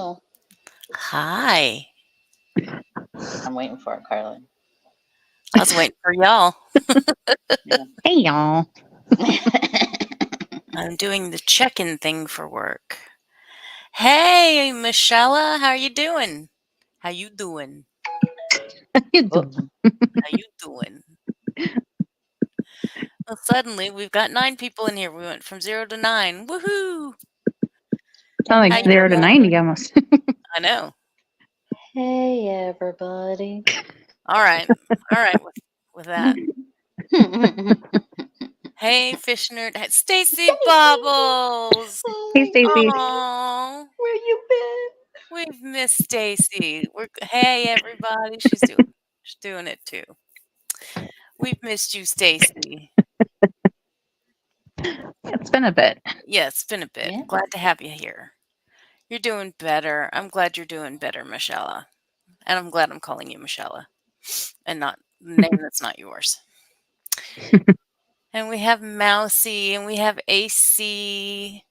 Hello. Hi. I'm waiting for it, Carly. I was waiting for y'all. Yeah. Hey, y'all. I'm doing the check-in thing for work. Hey, Michelle, how you doing? How you doing? How you Oh, doing? How you doing? Well, suddenly we've got 9 people in here. We went from 0 to 9. Woohoo! Sound like How you 0 to doing? 90 almost. I know. hey, everybody. All right. All right with that. Stacy. Hey, fish nerd. Stacy Bobbles. Hey, Stacy. Oh, Where you been? we've missed Stacy. Hey, everybody. She's doing it too. We've missed you, Stacy. It's been a bit. Yeah, it's been a bit. Yeah. Glad to have you here. You're doing better. I'm glad you're doing better, Michelle. And I'm glad I'm calling you Michelle and not the name that's not yours. And we have Mousy and we have AC.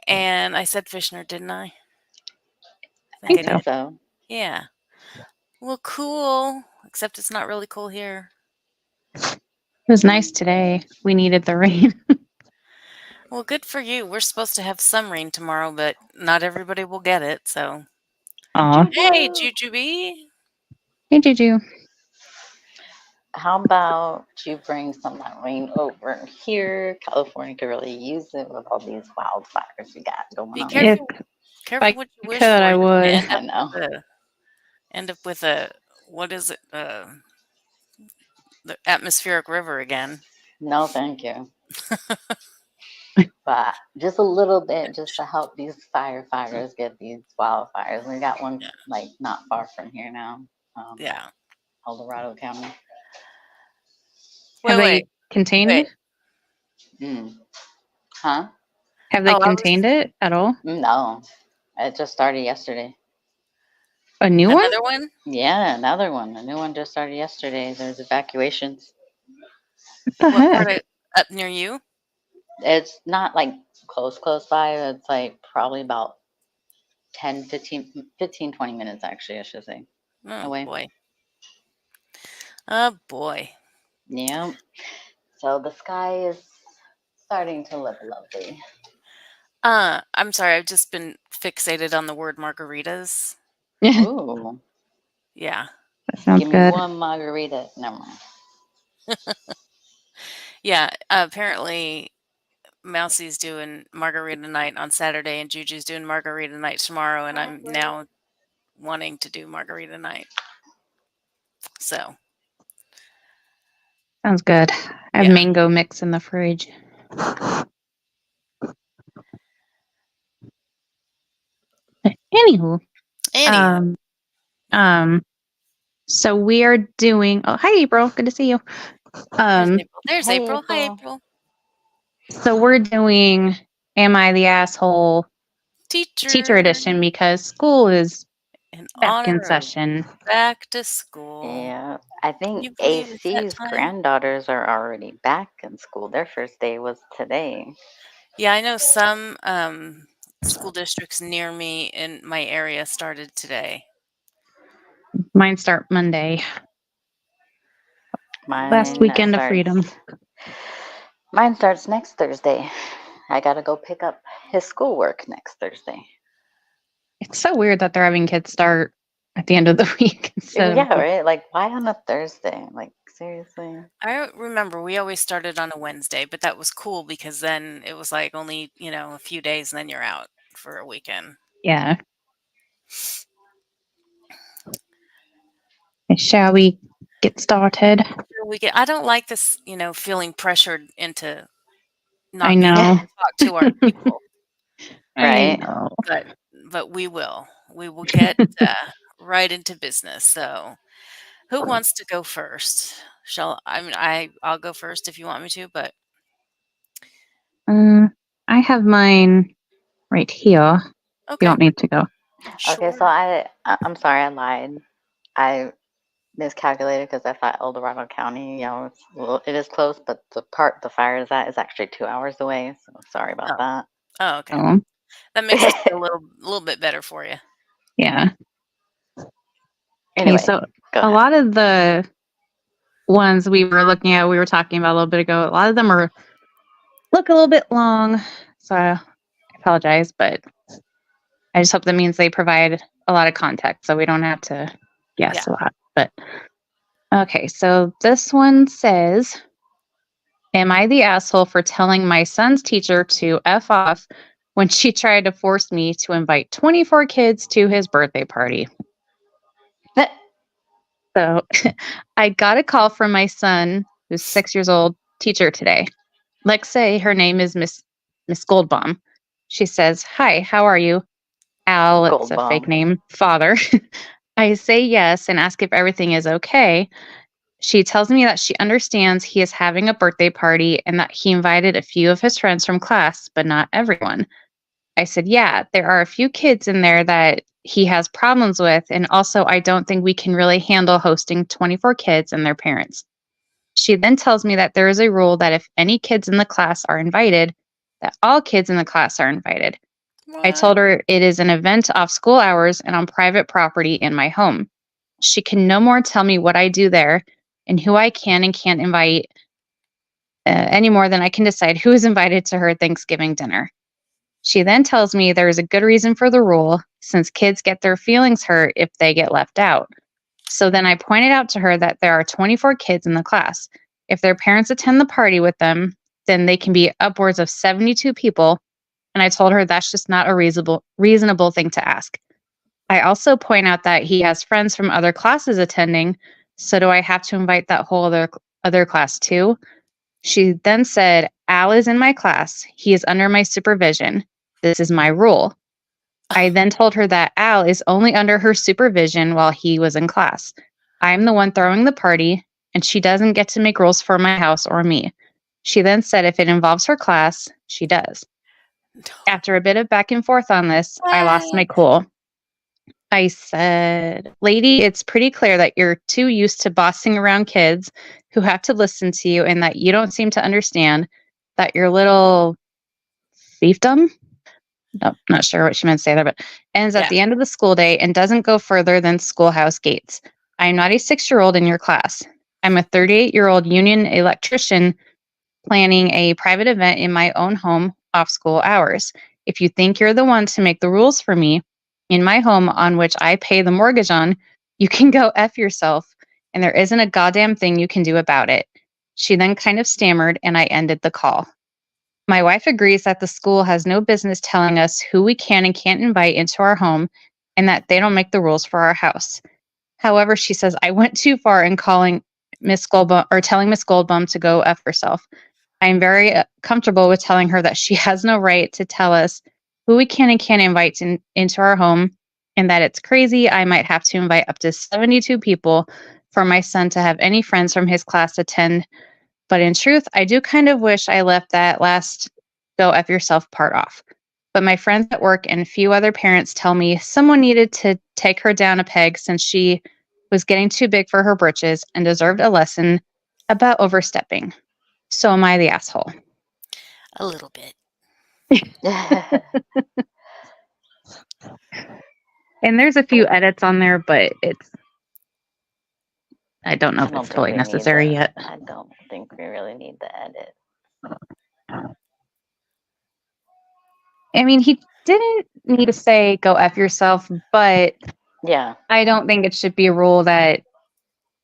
And I said Fishner, didn't I? I think think so. Yeah. Well, cool. Except it's not really cool here. It was nice today. We needed the rain. Well, good for you. We're supposed to have some rain tomorrow, but not everybody will get it. So, Aw. hey, Woo. Jujubee. Hey, Juju. How about you bring some of that rain over here? California could really use it with all these wildfires we got going Be on. careful. If Careful I what you could, wish for. I You're would. gonna I know. end up with a what is it? The atmospheric river again. No, thank you. But just a little bit just to help these firefighters get these wildfires. We got one Yeah. like not far from here now. Yeah. El Dorado County. Have Wait. they contained Wait. it? Mm. Huh? Have they Oh, I was contained it at all? No. It just started yesterday. A new one? another one. Yeah, another one. A new one just started yesterday. There's evacuations. What the What part heck? of up near you? It's not like close by. It's like probably about 10, 15, 20 minutes actually, I should say. Oh Away. boy. Oh boy. Yeah. So the sky is starting to look lovely. I'm sorry. I've just been fixated on the word margaritas. Yeah, Ooh. Yeah. that sounds Give me good. one margarita. Never mind. Yeah. Apparently, Mousie's doing margarita night on Saturday, and Juju's doing margarita night tomorrow, and I'm now wanting to do margarita night. So Sounds good. I have yeah. mango mix in the fridge. Anywho, Anywho, so we are doing. Oh, hi, April. Good to see you. there's April. There's Hey, April. Hi, April. April. So we're doing "Am I the Asshole?" Teacher Teacher edition because school is in back in honor of session. back to school. Yeah. I Can think you believe it's that AC's time? granddaughters are already back in school. Their first day was today. Yeah, I know some school districts near me in my area started today. Mine start Monday. Last weekend of freedom. Mine starts next Thursday. I gotta go pick up his schoolwork next Thursday. It's so weird that they're having kids start at the end of the week. Yeah, right? Like, why on a Thursday? Like, seriously? I remember we always started on a Wednesday, but that was cool because then it was like only, a few days and then you're out for a weekend. Yeah. Shall we get started? I don't like this, feeling pressured into not I being able know. to talk to our people. Right. I know. But we will. We will get right into business. So, who wants to go first? I'll go first if you want me to, but I have mine right here. You okay. don't need to go. Sure. Okay, so I'm sorry, I lied. I miscalculated because I thought El Dorado County, it is close, but the fire is at is actually 2 hours away. So sorry about that. Oh, okay. Oh. That makes it feel a little bit better for you. Yeah. Okay, Anyway, so go a ahead. lot of the ones we were looking at, we were talking about a little bit ago, a lot of them look a little bit long. So I apologize, but I just hope that means they provide a lot of context so we don't have to guess Yeah. a lot. But okay, so this one says, am I the asshole for telling my son's teacher to F off when she tried to force me to invite 24 kids to his birthday party? So I got a call from my son, who's 6 years old, teacher today. Let's say her name is Miss Goldbaum. She says, "Hi, how are you?" Al, it's Gold a fake bomb. name, father. I say yes and ask if everything is okay. She tells me that she understands he is having a birthday party and that he invited a few of his friends from class, but not everyone. I said, yeah, there are a few kids in there that he has problems with. And also, I don't think we can really handle hosting 24 kids and their parents. She then tells me that there is a rule that if any kids in the class are invited, that all kids in the class are invited. I What? told her it is an event off school hours and on private property in my home. She can no more tell me what I do there and who I can and can't invite any more than I can decide who is invited to her Thanksgiving dinner. She then tells me there is a good reason for the rule, since kids get their feelings hurt if they get left out. So then I pointed out to her that there are 24 kids in the class. If their parents attend the party with them, then they can be upwards of 72 people. And I told her that's just not a reasonable thing to ask. I also point out that he has friends from other classes attending. So do I have to invite that whole other class too? She then said, Al is in my class. He is under my supervision. This is my rule. I then told her that Al is only under her supervision while he was in class. I'm the one throwing the party, and she doesn't get to make rules for my house or me. She then said if it involves her class, she does. After a bit of back and forth on this, I lost my What? cool. I said, lady, it's pretty clear that you're too used to bossing around kids who have to listen to you and that you don't seem to understand that your little fiefdom, no, not sure what she meant to say there, but ends at Yeah. the end of the school day and doesn't go further than schoolhouse gates. I'm not a 6-year-old in your class. I'm a 38-year-old union electrician planning a private event in my own home off school hours. If you think you're the one to make the rules for me in my home on which I pay the mortgage on, you can go F yourself, and there isn't a goddamn thing you can do about it. She then kind of stammered, and I ended the call. My wife agrees that the school has no business telling us who we can and can't invite into our home and that they don't make the rules for our house. However, she says I went too far in calling Miss Goldbaum or telling Miss Goldbaum to go F herself. I am very comfortable with telling her that she has no right to tell us who we can and can't invite into our home and that it's crazy. I might have to invite up to 72 people for my son to have any friends from his class attend, but in truth, I do kind of wish I left that last go F yourself part off. But my friends at work and a few other parents tell me someone needed to take her down a peg since she was getting too big for her britches and deserved a lesson about overstepping. So am I the asshole? A little bit. I And there's a few edits on there, but I don't know if don't it's think really we need necessary the. yet. I don't think we really need the edit. I mean, he didn't need to say go F yourself, but Yeah, I don't think it should be a rule that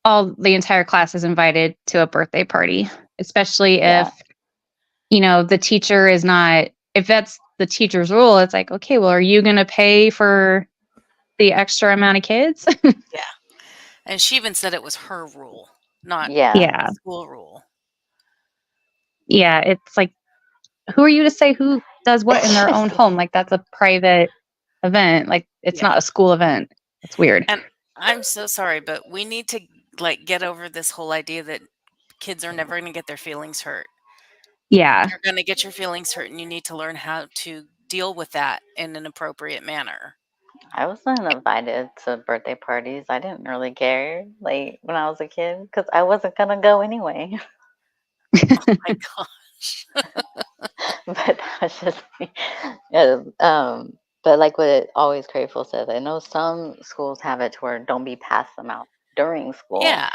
the entire class is invited to a birthday party, especially yeah. if, the teacher is not, if that's the teacher's rule, it's like, okay, well, are you going to pay for the extra amount of kids? Yeah. And she even said it was her rule, not Yeah, Yeah. school rule. Yeah. It's like, who are you to say who does what in their own home? Like, that's a private event. Like, it's Yeah. not a school event. It's weird. And I'm so sorry, but we need to get over this whole idea that kids are never going to get their feelings hurt. Yeah. You're going to get your feelings hurt and you need to learn how to deal with that in an appropriate manner. I wasn't invited to birthday parties. I didn't really care, like when I was a kid, because I wasn't gonna go anyway. My gosh. But that's just me. Yeah, but like what Always Grateful says, I know some schools have it to where don't be pass them out during school. Yeah.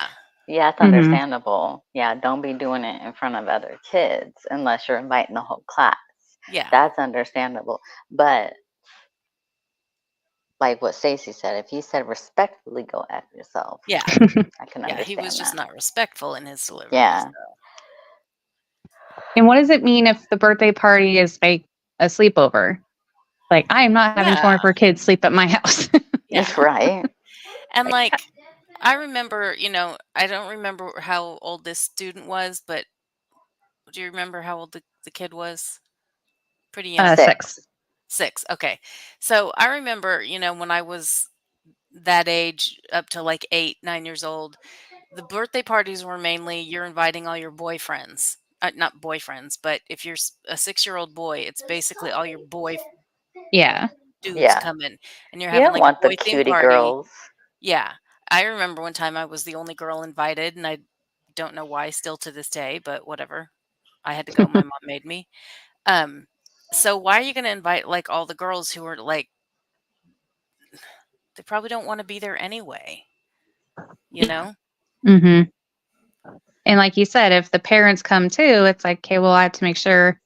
Yeah, it's Mhm. understandable. Yeah, don't be doing it in front of other kids unless you're inviting the whole class. Yeah. That's understandable. But like what Stacy said, if he said respectfully go F yourself, Yeah. I can Yeah. He was understand just that. not respectful in his delivery. Yeah. So. And what does it mean if the birthday party is like a sleepover? Like, I am not having Yeah. 24 kids sleep at my house. Yeah. Right. And like, I remember, I don't remember how old this student was, but do you remember how old the kid was? Pretty young. 6. 6. 6. Okay. So I remember, when I was that age up to like 8, 9 years old, the birthday parties were mainly you're inviting all your boyfriends. Not boyfriends, but if you're a 6-year-old boy, it's basically all your boy Yeah. dudes Yeah. coming and you're You having don't like a want the boy theme cutie party. girls. Yeah. I remember one time I was the only girl invited and I don't know why still to this day, but whatever. I had to go. My mom made me. Um, so why are you going to invite like all the girls who are like, they probably don't want to be there anyway, you know? Mhm. And like you said, if the parents come too, it's like, okay, well, I have to make sure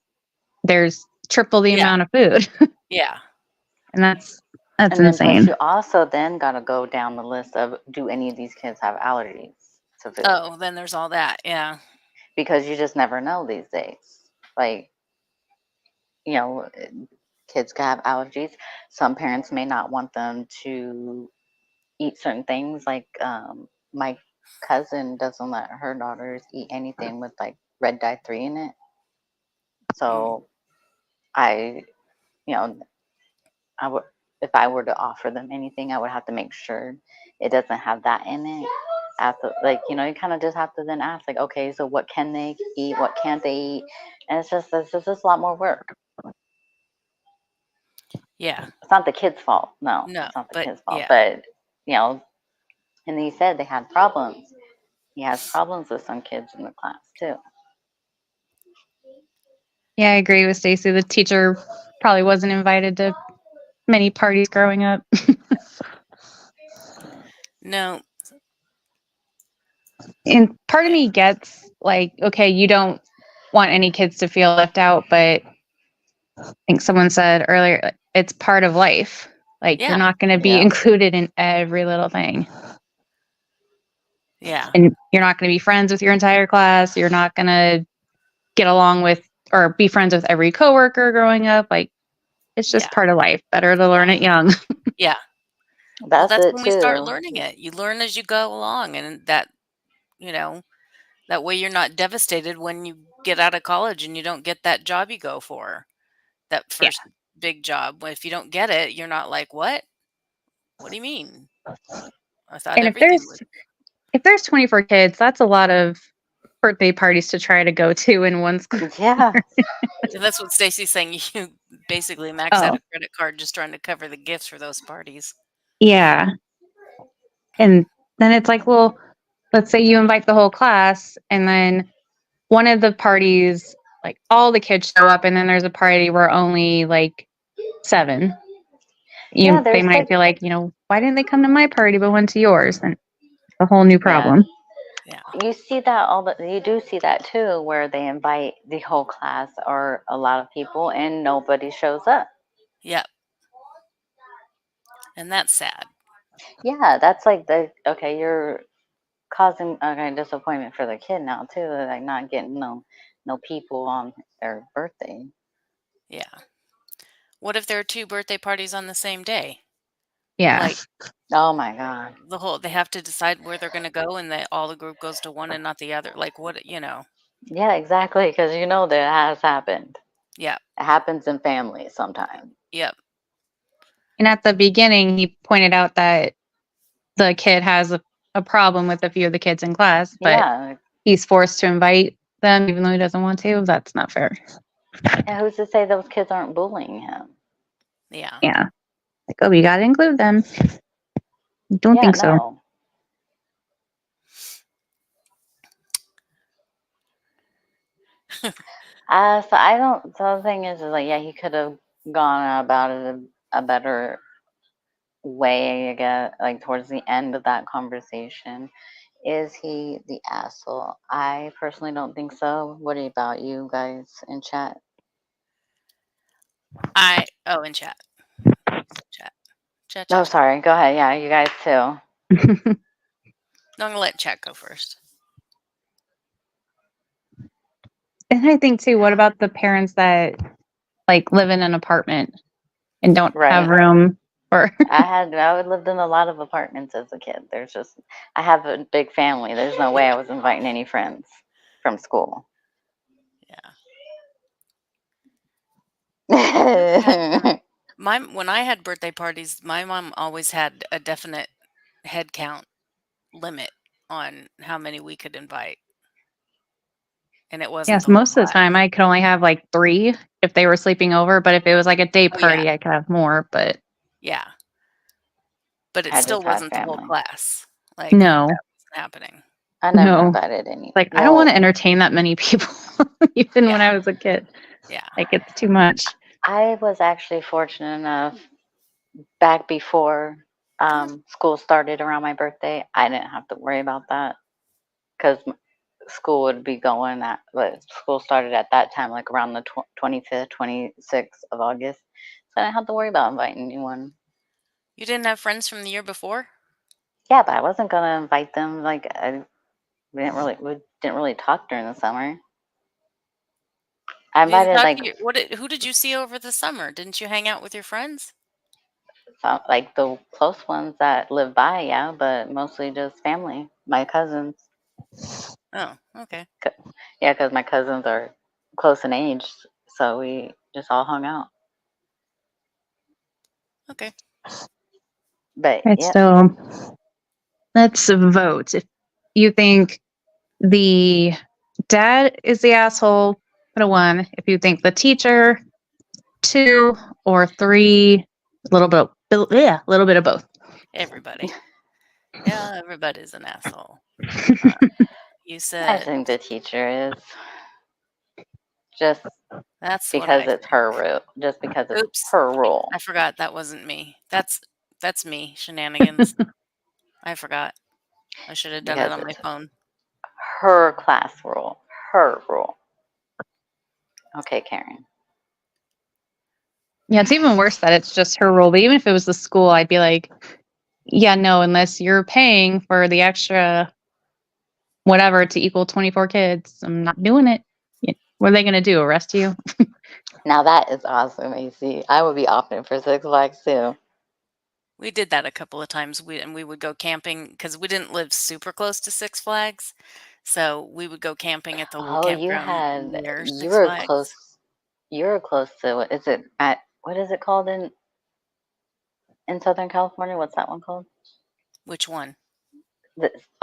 there's triple the Yeah. amount of food. Yeah. And that's And then plus insane. you also then gotta go down the list of do any of these kids have allergies to food? Oh, then there's all that. Yeah. Because you just never know these days. Like, you know, kids can have allergies. Some parents may not want them to eat certain things. Like my cousin doesn't let her daughters eat anything with like red dye 3 in it. Mm. So I, you know, I would, if I were to offer them anything, I would have to make sure it doesn't have that in it. After, like, you kind of just have to then ask, like, okay, so what can they eat? What can't they eat? And it's just a lot more work. Yeah. It's not the kid's fault. No, No, it's not the but kid's fault. yeah. But, you know, and he said they had problems. He has problems with some kids in the class, too. Yeah, I agree with Stacy. The teacher probably wasn't invited to many parties growing up. No. And part of Yeah. me gets like, okay, you don't want any kids to feel left out, but I think someone said earlier, like, it's part of life. Like, you're Yeah. not going to be Yeah. included in every little thing. Yeah. And you're not going to be friends with your entire class. You're not going to get along with or be friends with every coworker growing up. Like, it's just Yeah. part of life. Better to learn Yeah. it young. Yeah. Well, That's that's it, when we start too. learning it. You learn as you go along and you know, that way you're not devastated when you get out of college and you don't get that job you go for. That Yeah. first big job. Well, if you don't get it, you're not like, "What? What do you mean? I thought And everything was." if there's 24 kids, that's a lot of birthday parties to try to go to in one school. Yeah. Yeah, that's what Stacy's saying. You basically max out Oh, a credit card just trying to cover the gifts for those parties. yeah. And then it's like, well, let's say you invite the whole class and then one of the parties, like all the kids show up, and then there's a party where only like 7. Yeah, They there's might like, feel like, why didn't they come to my party but went to yours? And it's a whole new yeah. problem. Yeah. You do see that too, where they invite the whole class or a lot of people and nobody shows up. Yep. And that's sad. Yeah, that's like okay, you're causing okay disappointment for the kid now too, like not getting no people on their birthday. Yeah. What if there are 2 birthday parties on the same day? Yeah. Like Oh my God. they have to decide where they're gonna go and all the group goes to one and not the other. Like what? Yeah, exactly, because that has happened. Yeah. It happens in families sometimes. Yep. And at the beginning, he pointed out that the kid has a problem with a few of the kids in class, but Yeah. he's forced to invite them even though he doesn't want to. That's not fair. And who's to say those kids aren't bullying him? Yeah. Yeah. Like, oh, we got to include them. Don't Yeah, think so. no. So I don't. So the thing is like, yeah, he could have gone about it a better way. I guess, like towards the end of that conversation, is he the asshole? I personally don't think so. What about you guys in chat? In chat. Chat. Chat, Oh, chat, chat. sorry. Go ahead. Yeah, you guys too. No, I'm gonna let chat go first. And I think too, what about the parents that like live in an apartment and don't have Right. room for I lived in a lot of apartments as a kid. I have a big family. There's no way I was inviting any friends from school. Yeah. When I had birthday parties, my mom always had a definite head count limit on how many we could invite. And it wasn't Yes, the whole most of the class. time I could only have like 3 if they were sleeping over, but if it was like a day Oh, yeah. party, I could have more, but Yeah. But it I still just had wasn't the whole family. class. Like, that no, wasn't happening. I never no. invited any. Like, I don't Well, wanna entertain that many people even when Yeah. I was a kid. Yeah. Like, it's too much. I was actually fortunate enough back before school started around my birthday. I didn't have to worry about that because school would be going at, but school started at that time, like around the 25th, 26th of August. So I didn't have to worry about inviting anyone. You didn't have friends from the year before? Yeah, but I wasn't gonna invite them. Like we didn't really talk during the summer. I You didn't invited talk like to who did you see over the summer? Didn't you hang out with your friends? some, like the close ones that live by, yeah, but mostly just family, my cousins. Oh, okay. Yeah, because my cousins are close in age, so we just all hung out. Okay. But Right, yeah, so let's vote. If you think the dad is the asshole, put a 1. If you think the teacher, 2 or 3, a little bit a little bit of both. Everybody. Yeah, everybody's an asshole. You I said think the teacher is just that's what I because it's think. her rule. Just because it's Oops. her rule. I forgot that wasn't me. That's me, shenanigans. I forgot. I should have done it Because on my it's phone. her class rule. Her rule. Okay, Karen. Yeah, it's even worse that it's just her rule. But even if it was the school, I'd be like, yeah, no, unless you're paying for the extra whatever to equal 24 kids, I'm not doing it. Yeah. What are they going to do? Arrest you? Now that is awesome, AC. I would be opting for Six Flags too. We did that a couple of times. We would go camping because we didn't live super close to Six Flags. So we would go camping at the little Oh, campground near you Six were close. Flags. You were close to what is it called in Southern California? What's that one called? Which one?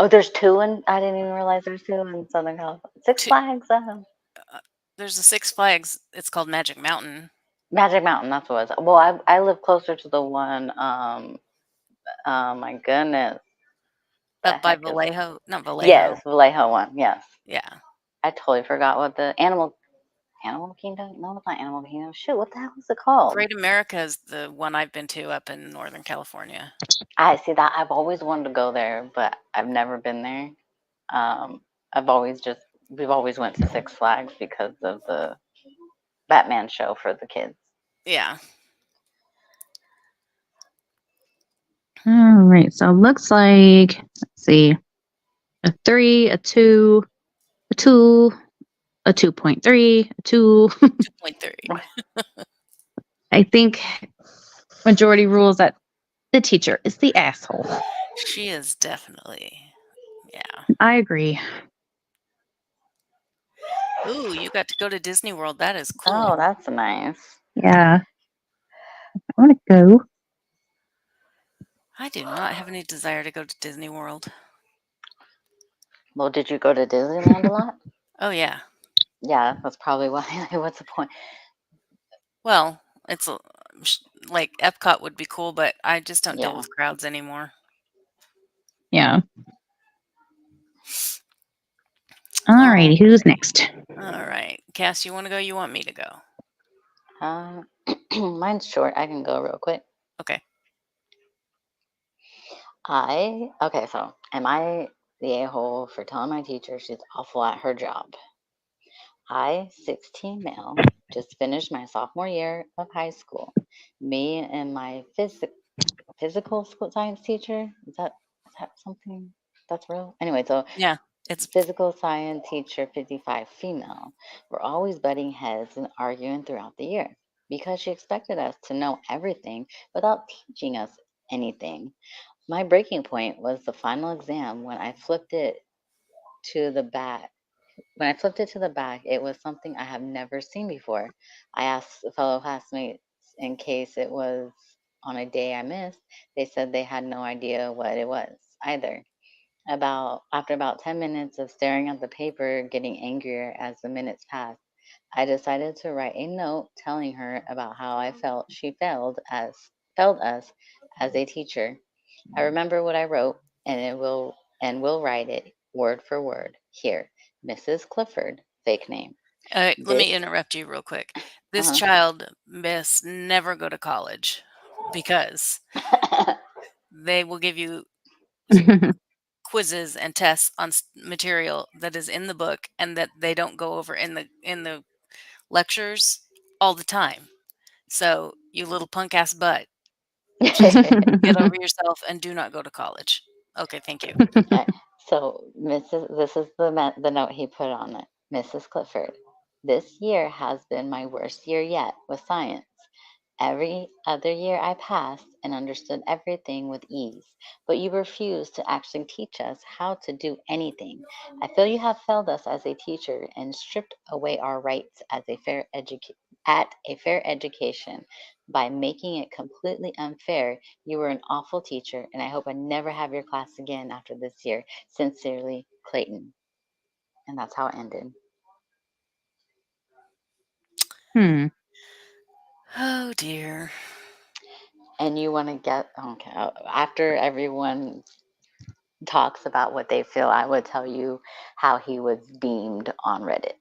There's two in. I didn't even realize there's two in Southern California. Six Two, Flags. there's a Six Flags. It's called Magic Mountain. Magic Mountain. That's what it was. Well, I live closer to the one. Oh my goodness. The Up by heck is it? Vallejo. Not Yes, Vallejo. Vallejo one. Yes. Yeah. I totally forgot what the Animal Kingdom. No, it's not Animal Kingdom. Shoot, what the hell is it called? Great America is the one I've been to up in Northern California. I see that. I've always wanted to go there, but I've never been there. Um, we've always went to Six Flags because of the Batman show for the kids. Yeah. All right. So it looks like, let's see, a 3, a 2, a 2, a 2.3, a 2. 2.3. I think majority rules that the teacher is the asshole. She is definitely. Yeah. I agree. Ooh, you got to go to Disney World. That is cool. Oh, that's nice. Yeah. I want to go. I do not have any desire to go to Disney World. Well, did you go to Disneyland a lot? Oh, yeah. Yeah, that's probably why. What's the point? Well, it's like Epcot would be cool, but I just don't deal Yeah. with crowds anymore. Yeah. All righty. Who's next? All right. Cass, you want to go? You want me to go? Mine's short. I can go real quick. Okay. Okay, so am I the a-hole for telling my teacher she's awful at her job? I, 16 male, just finished my sophomore year of high school. Me and my physical school science teacher, is that something that's real? Anyway, so Yeah. It's physical science teacher, 55 female, were always butting heads and arguing throughout the year because she expected us to know everything without teaching us anything. My breaking point was the final exam when I flipped it to the back. When I flipped it to the back, it was something I have never seen before. I asked fellow classmates in case it was on a day I missed. They said they had no idea what it was either. After about 10 minutes of staring at the paper, getting angrier as the minutes passed, I decided to write a note telling her about how I felt she failed us as a teacher. I remember what I wrote, and will write it word for word here. Mrs. Clifford, fake name. let me This interrupt you real quick. This uh child must never go to college because they will give you quizzes and tests on material that is in the book and that they don't go over in the lectures all the time. So, you little punk ass butt, just get over yourself and do not go to college. Okay, thank you. Uh, so, this is the note he put on it. Mrs. Clifford, this year has been my worst year yet with science. Every other year I passed and understood everything with ease, but you refused to actually teach us how to do anything. I feel you have failed us as a teacher and stripped away our rights as at a fair education by making it completely unfair. You were an awful teacher, and I hope I never have your class again after this year. Sincerely, Clayton. And that's how it ended. Hmm. Oh dear. And you want to get okay after everyone talks about what they feel, I would tell you how he was deemed on Reddit,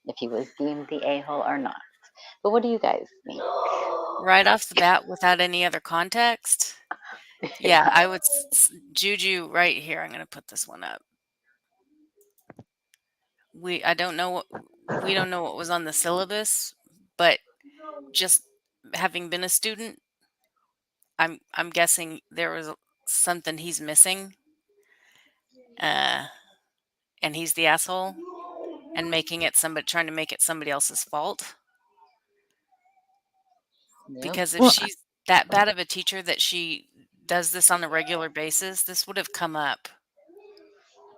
if he was deemed the a-hole or not. But what do you guys think? Right off the bat without any other context? Yeah, I would Juju right here. I'm going to put this one up. I don't know we don't know what was on the syllabus, but just having been a student, I'm guessing there was something he's missing, uh, and he's the asshole and trying to make it somebody else's fault. Yep, Because if Well, she's that bad of a teacher that she does this on a regular basis, this would have come up.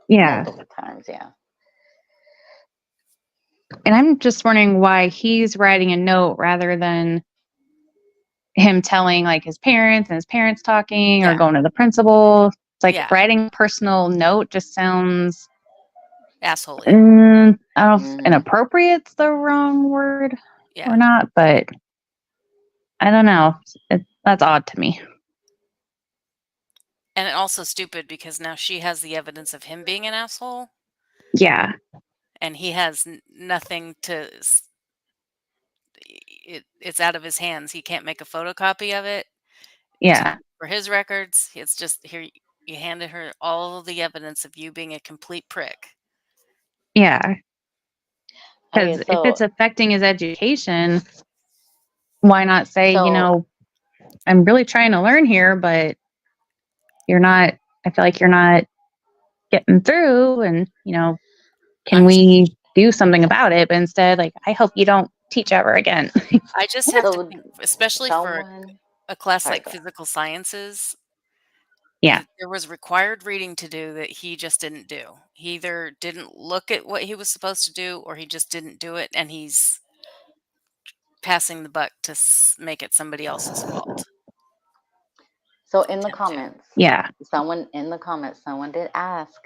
yeah. multiple times, yeah. And I'm just wondering why he's writing a note rather than him telling like his parents and his parents talking or Yeah, going to the principal. It's like yeah, writing a personal note just sounds, assholey. I don't know if Hmm. inappropriate's the wrong word or Yeah, not, but I don't know. That's odd to me. and also stupid because now she has the evidence of him being an asshole, Yeah. and he has nothing to. It's out of his hands. He can't make a photocopy of it Yeah. for his records. It's just here. You handed her all of the evidence of you being a complete prick. Yeah. Okay, Because if it's so affecting his education, why not say, so I'm really trying to learn here, but you're not, I feel like you're not getting through and, can I'm. we do something about it? But instead, like, I hope you don't teach ever again. I just have to so think, especially for someone a class sorry, like go ahead. physical sciences, Yeah. that there was required reading to do that he just didn't do. He either didn't look at what he was supposed to do, or he just didn't do it, and he's passing the buck to make it somebody else's fault. So in the Attempt to. comments, Yeah. someone did ask,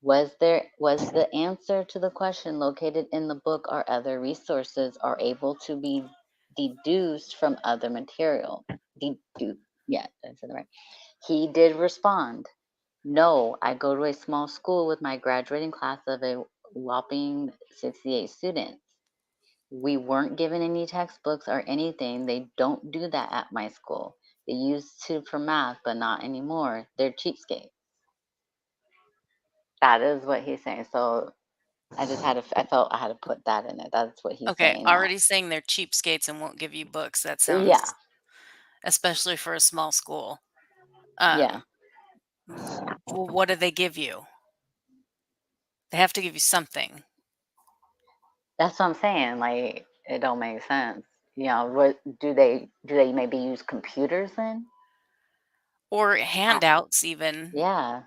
was the answer to the question located in the book or other resources or able to be deduced from other material? Yeah, I said that right. He did respond, no, I go to a small school with my graduating class of a whopping 68 students. We weren't given any textbooks or anything. They don't do that at my school. They used to for math, but not anymore. They're cheapskates. That is what he's saying. So I felt I had to put that in it. That's what he's Okay, saying. already saying they're cheapskates and won't give you books. That Yeah, sounds, especially for a small school. yeah. Well, what do they give you? They have to give you something. That's what I'm saying. Like, it don't make sense. What do they maybe use computers then? Or I, handouts even. yeah.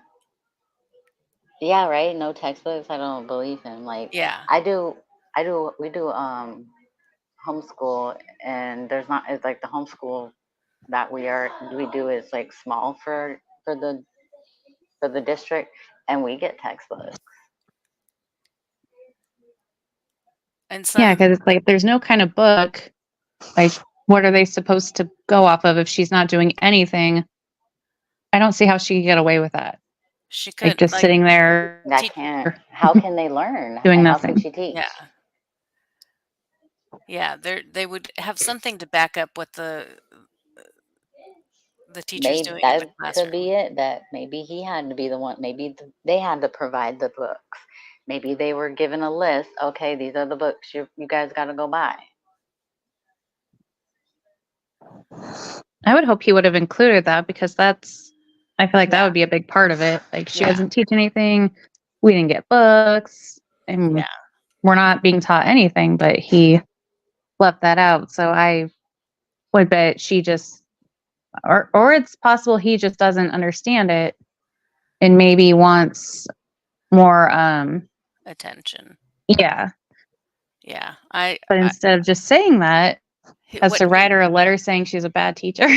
Yeah, right. No textbooks. I don't believe him. Like Yeah. we do homeschool, and there's not it's like the homeschool that we do is like small for the district, and we get textbooks. And Yeah, some, because it's like there's no kind of book. Like, what are they supposed to go off of if she's not doing anything? I don't see how she could get away with that. she Like, could, just like, sitting there I teach. can't. How can they learn? doing Like, how can nothing. she teach? Yeah. Yeah. They would have something to back up what the teacher's Maybe doing in the that could classroom. be it. That maybe he had to be the one. Maybe they had to provide the books. Maybe they were given a list. Okay, these are the books you guys got to go buy. I would hope he would have included that because I feel like that Yeah, would be a big part of it. Like, she Yeah. doesn't teach anything. We didn't get books, and Yeah. we're not being taught anything, but he left that out. So I would bet she just, or it's possible he just doesn't understand it and maybe wants more, Attention. yeah. Yeah. But instead of just saying that, has What to write her a letter saying she's a bad teacher.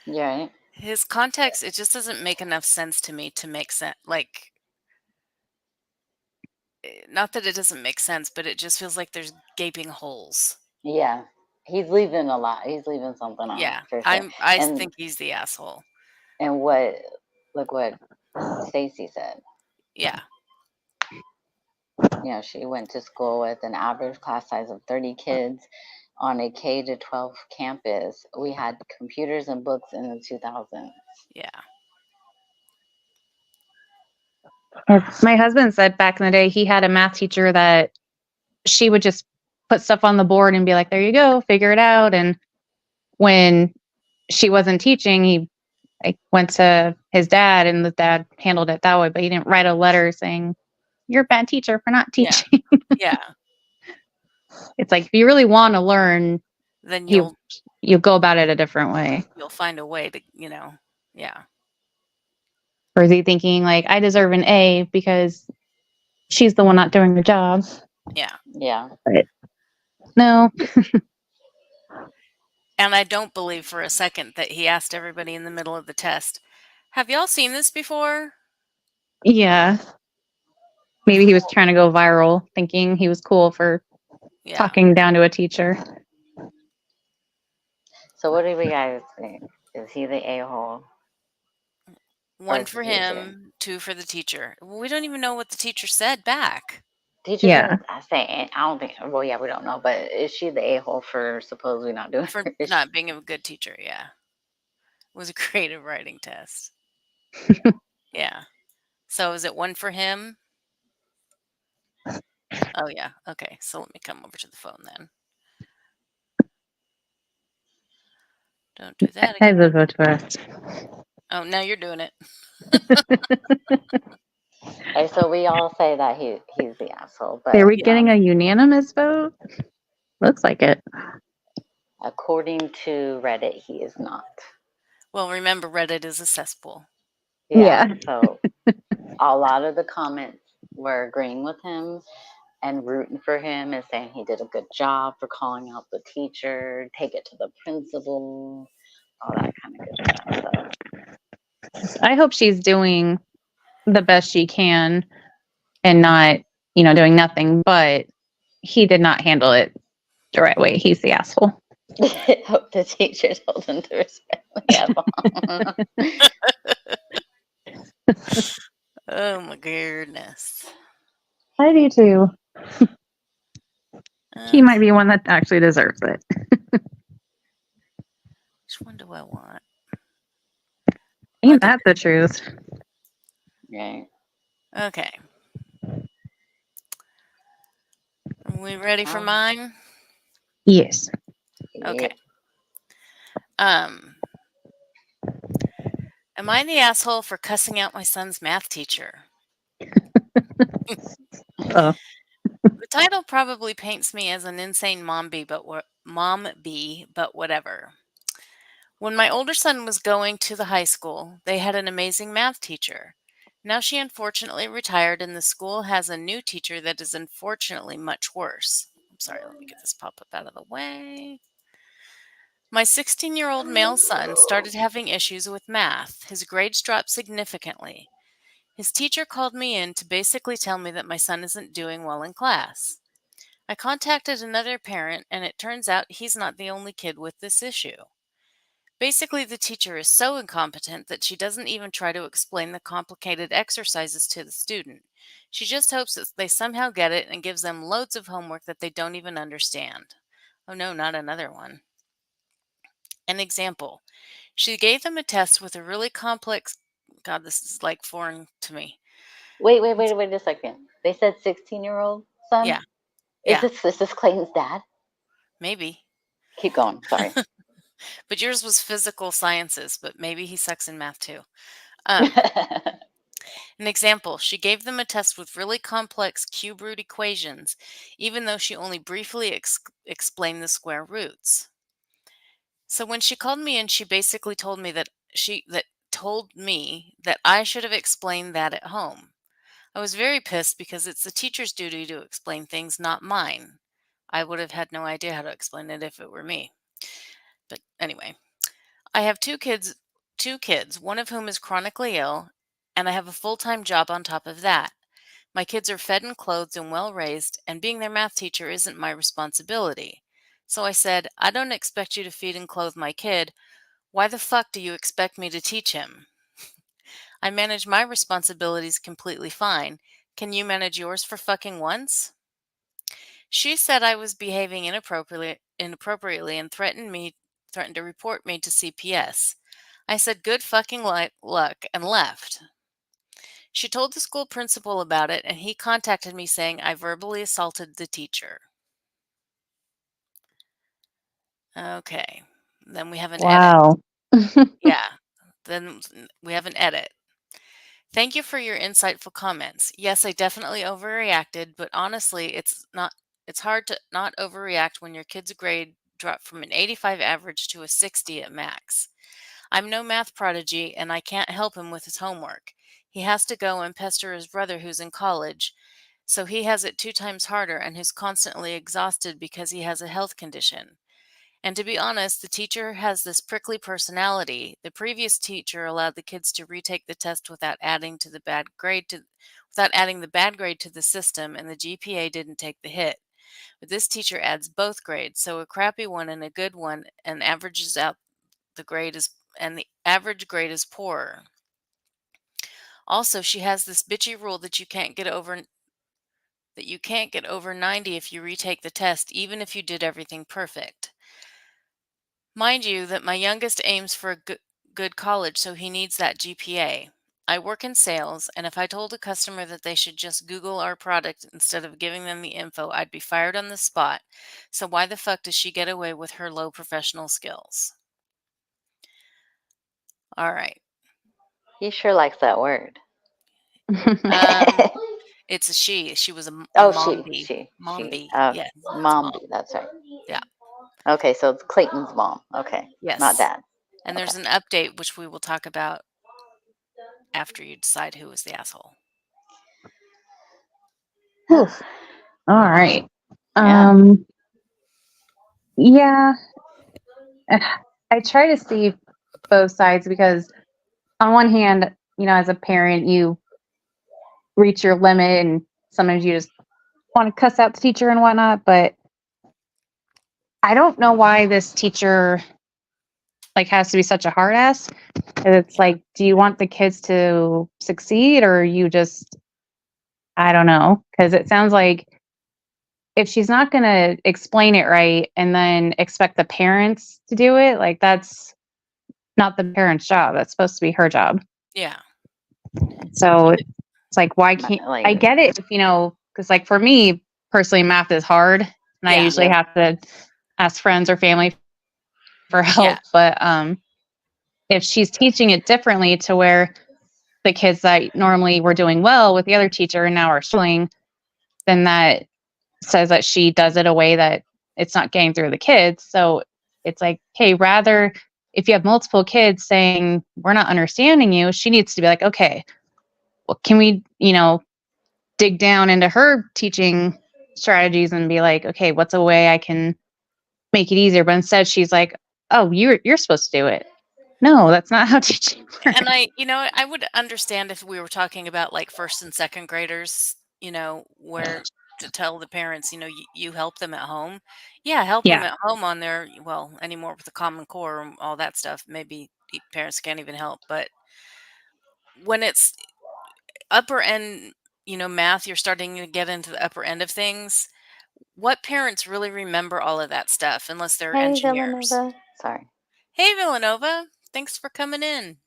yeah, right? his context, it just doesn't make enough sense to me to make sense. Like, not that it doesn't make sense, but it just feels like there's gaping holes. Yeah. He's leaving a lot. He's leaving something out Yeah. for sure. I And think he's the asshole. and look what Stacy said. Yeah. She went to school with an average class size of 30 kids on a K to 12 campus. We had computers and books in the 2000s. Yeah. My husband said back in the day he had a math teacher that she would just put stuff on the board and be like, there you go, figure it out. And when she wasn't teaching, he went to his dad and the dad handled it that way, but he didn't write a letter saying, you're a bad teacher for not Yeah. teaching. Yeah. It's like, if you really want to learn, Then you go about it a different way. you'll find a way to, yeah. Or is he thinking like, I deserve an A because she's the one not doing the job? Yeah. Yeah. But no. And I don't believe for a second that he asked everybody in the middle of the test, have y'all seen this before? Yeah. Maybe he was trying to go viral, thinking he was cool for Yeah. talking down to a teacher. So what do we guys think? Is he the a-hole? One the for teacher? him, two for the teacher. We don't even know what the teacher said back. Teacher Yeah. didn't say. I don't think. Well, yeah, we don't know. But is she the a-hole for supposedly not doing For her? not being a good teacher, yeah. It was a creative writing test. Yeah. So is it one for him? Oh, yeah. Okay. So let me come over to the phone then. Don't do that I again. would vote for us. Oh, now you're doing it. Okay, so we all say that he's the asshole, but Are we Yeah. getting a unanimous vote? Looks like it. according to Reddit, he is not. Well, remember, Reddit is a cesspool. Yeah. So a lot of the comments were agreeing with him and rooting for him and saying he did a good job for calling out the teacher, take it to the principal, all that kind of good stuff. So I hope she's doing the best she can and not, doing nothing, but he did not handle it the right way. He's the asshole. I hope the teacher told him to respect the Oh, my goodness. I do too. He might be one that actually deserves it. Which one do I want? Ain't that the truth? Right. Okay. Are we ready for mine? Yes. Okay. Am I the asshole for cussing out my son's math teacher? Oh. The title probably paints me as an insane mom bee, but whatever. When my older son was going to the high school, they had an amazing math teacher. Now she unfortunately retired, and the school has a new teacher that is unfortunately much worse. I'm sorry, let me get this pop up out of the way. My 16-year-old male son started having issues with math. His grades dropped significantly. His teacher called me in to basically tell me that my son isn't doing well in class. I contacted another parent, and it turns out he's not the only kid with this issue. Basically, the teacher is so incompetent that she doesn't even try to explain the complicated exercises to the student. She just hopes that they somehow get it and gives them loads of homework that they don't even understand. Oh no, not another one. An example. She gave them a test with a really complex. God, this is like foreign to me. Wait a second. They said 16-year-old son? Yeah, yeah, Is this Clayton's dad? maybe. Keep going. Sorry. But yours was physical sciences, but maybe he sucks in math too. An example, she gave them a test with really complex cube root equations, even though she only briefly explained the square roots. So when she called me in, she basically told me that I should have explained that at home. I was very pissed because it's the teacher's duty to explain things, not mine. I would have had no idea how to explain it if it were me. But anyway, I have two kids, one of whom is chronically ill, and I have a full-time job on top of that. My kids are fed and clothed and well raised, and being their math teacher isn't my responsibility. So I said, I don't expect you to feed and clothe my kid. Why the fuck do you expect me to teach him? I manage my responsibilities completely fine. Can you manage yours for fucking once? She said I was behaving inappropriately and threatened to report me to CPS. I said good fucking luck and left. She told the school principal about it, and he contacted me saying I verbally assaulted the teacher. Okay. Then we have an edit. Wow. Yeah. Then we have an edit. Thank you for your insightful comments. Yes, I definitely overreacted, but honestly, it's hard to not overreact when your kid's grade dropped from an 85 average to a 60 at max. I'm no math prodigy and I can't help him with his homework. He has to go and pester his brother who's in college, so he has it 2 times harder and who's constantly exhausted because he has a health condition. And to be honest, the teacher has this prickly personality. The previous teacher allowed the kids to retake the test without adding the bad grade to the system, and the GPA didn't take the hit. But this teacher adds both grades, so a crappy one and a good one, and averages out the average grade is poorer. Also, she has this bitchy rule that you can't get over 90 if you retake the test, even if you did everything perfect. Mind you that my youngest aims for a good college, so he needs that GPA. I work in sales, and if I told a customer that they should just Google our product instead of giving them the info, I'd be fired on the spot. So why the fuck does she get away with her low professional skills? All right. He sure likes that word. It's a she. She was a Oh, mom bee. she. Mom bee. Uh, Yes, it's Mom mom. bee. That's right. Yeah. Okay, so it's Clayton's mom. Okay, not Yes. dad. And there's Okay. an update which we will talk about after you decide who was the asshole. All right. Yeah. Yeah. I try to see both sides because on one hand, as a parent, you reach your limit and sometimes you just want to cuss out the teacher and whatnot, but I don't know why this teacher has to be such a hard ass. And it's Yeah. like, do you want the kids to succeed or you just I don't know, because it sounds like if she's not going to explain it right and then expect the parents to do it, like that's not the parent's job. That's supposed to be her job. Yeah. So it's like, why can't I Like, get it? If, because like for me personally, math is hard, and I Yeah. usually have to ask friends or family for help. Yeah. But if she's teaching it differently to where the kids that normally were doing well with the other teacher and now are struggling, then that says that she does it a way that it's not getting through the kids. So it's like, hey, rather if you have multiple kids saying we're not understanding you, she needs to be like, okay, well, can we, dig down into her teaching strategies and be like, okay, what's a way I can make it easier? But instead she's like, oh, you're supposed to do it. No, that's not how teaching works. And I would understand if we were talking about like first and second graders, where to tell the parents, you help them at home. Yeah, help them Yeah. at home on their, anymore with the Common Core and all that stuff. Maybe parents can't even help. But when it's upper end, math, you're starting to get into the upper end of things. What parents really remember all of that stuff unless they're hey, engineers? Villanova. Sorry. Hey, Villanova, thanks for coming in.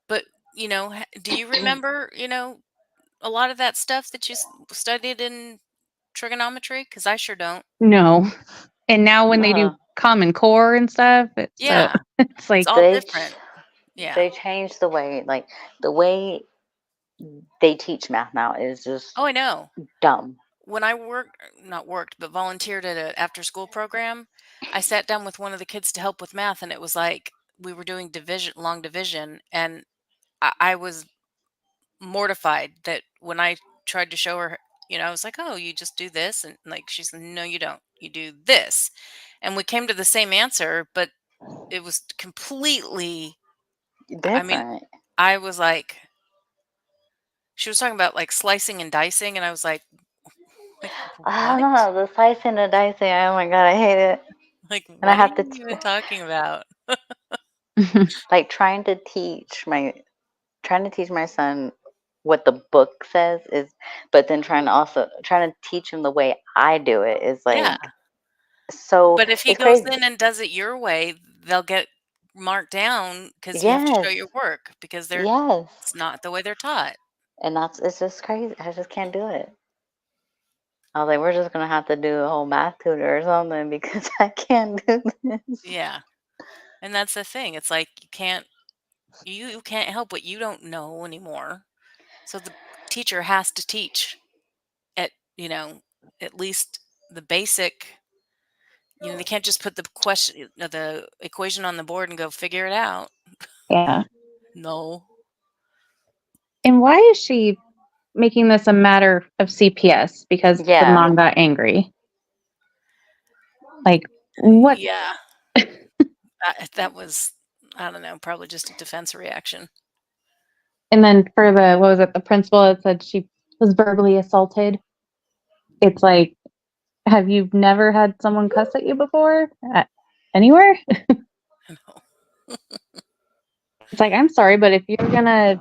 But, do you remember, a lot of that stuff that you studied in trigonometry? Because I sure don't. No. And now when they do No, Common Core and stuff, it's Yeah, it's it's like all they different. Yeah. they changed the way, like the way they teach math now is just Oh, I know. dumb. When I not worked, but volunteered at an after school program, I sat down with one of the kids to help with math, and it was like we were doing long division, and I was mortified that when I tried to show her, I was like, "Oh, you just do this," and like she's, "No, you don't. You do this," and we came to the same answer, but it was completely. I mean, Different. I was like, she was talking about like slicing and dicing, and I was like I what? don't know, the slicing and dicing. Oh my god, I hate it. Like, And I what are have to you even talking about? like trying to teach my son what the book says is, but then trying to teach him the way I do it is like Yeah, so but if he it's goes crazy. in and does it your way, they'll get marked down because you have to show Yes, your work because yes, it's not the way they're taught. and it's just crazy. I just can't do it. I was like, we're just gonna have to do a whole math tutor or something because I can't do this. Yeah, and that's the thing. It's like you can't help what you don't know anymore. So the teacher has to teach at, at least the basic, they can't just put the equation on the board and go figure it out. yeah. No. And why is she making this a matter of CPS because the Yeah, mom got angry? Like, what? Yeah. That was, I don't know, probably just a defense reaction. And then for what was it, the principal that said she was verbally assaulted? It's like, have you never had someone cuss at you before? Anywhere? No. It's like, I'm sorry, but if you're going to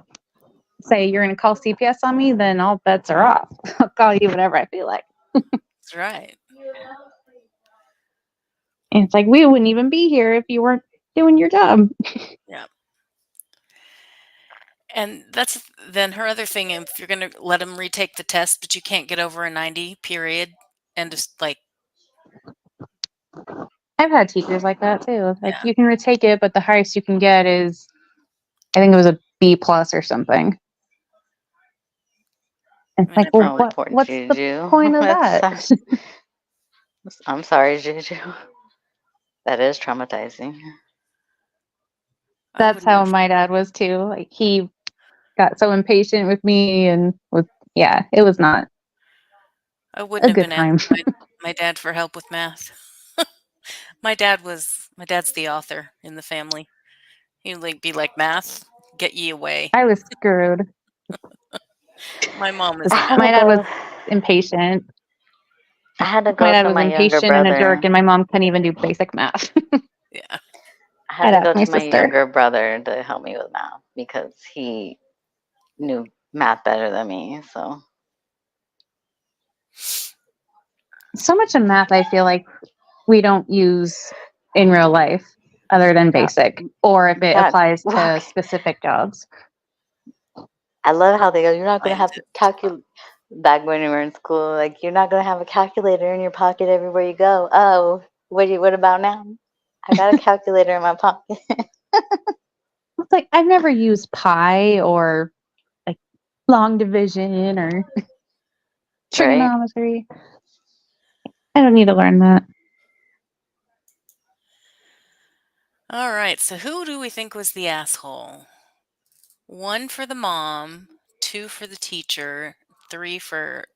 say you're going to call CPS on me, then all bets are off. I'll call you whenever I feel like. That's right. And it's like, we wouldn't even be here if you weren't doing your job. Yeah. And that's then her other thing. If you're going to let them retake the test, but you can't get over a 90, period, and just like, I've had teachers like that too. It's like, yeah, you can retake it, but the highest you can get is, I think it was a B plus or something. I It's mean, like, well, oh, poor what's the Juju. point of that? I'm sorry, Juju. That is traumatizing. I That's wouldn't how have, my dad was too. Like, he got so impatient with me and yeah, it was not I wouldn't a have good been time. asking my dad for help with math. My dad's the author in the family. He'd like be like, math, get ye away. I was screwed. My mom is I the had math. to My dad was go. impatient. I had to My go dad to was my younger impatient and a jerk, brother. and my mom couldn't even do basic math. Yeah. I had I'd to ask go my to my sister. younger brother to help me with math because he knew math better than me, so. So much of math I feel like we don't use in real life other than basic, or if it God, applies to look. specific jobs. I love how they go, you're not going to have to Scientist. calculate. Back when we were in school, like, you're not going to have a calculator in your pocket everywhere you go. Oh, what about now? I got a calculator in my pocket. It's like I've never used pi or like long division or Right? trigonometry. I don't need to learn that. All right, so who do we think was the asshole? 1 for the mom, 2 for the teacher, 3 for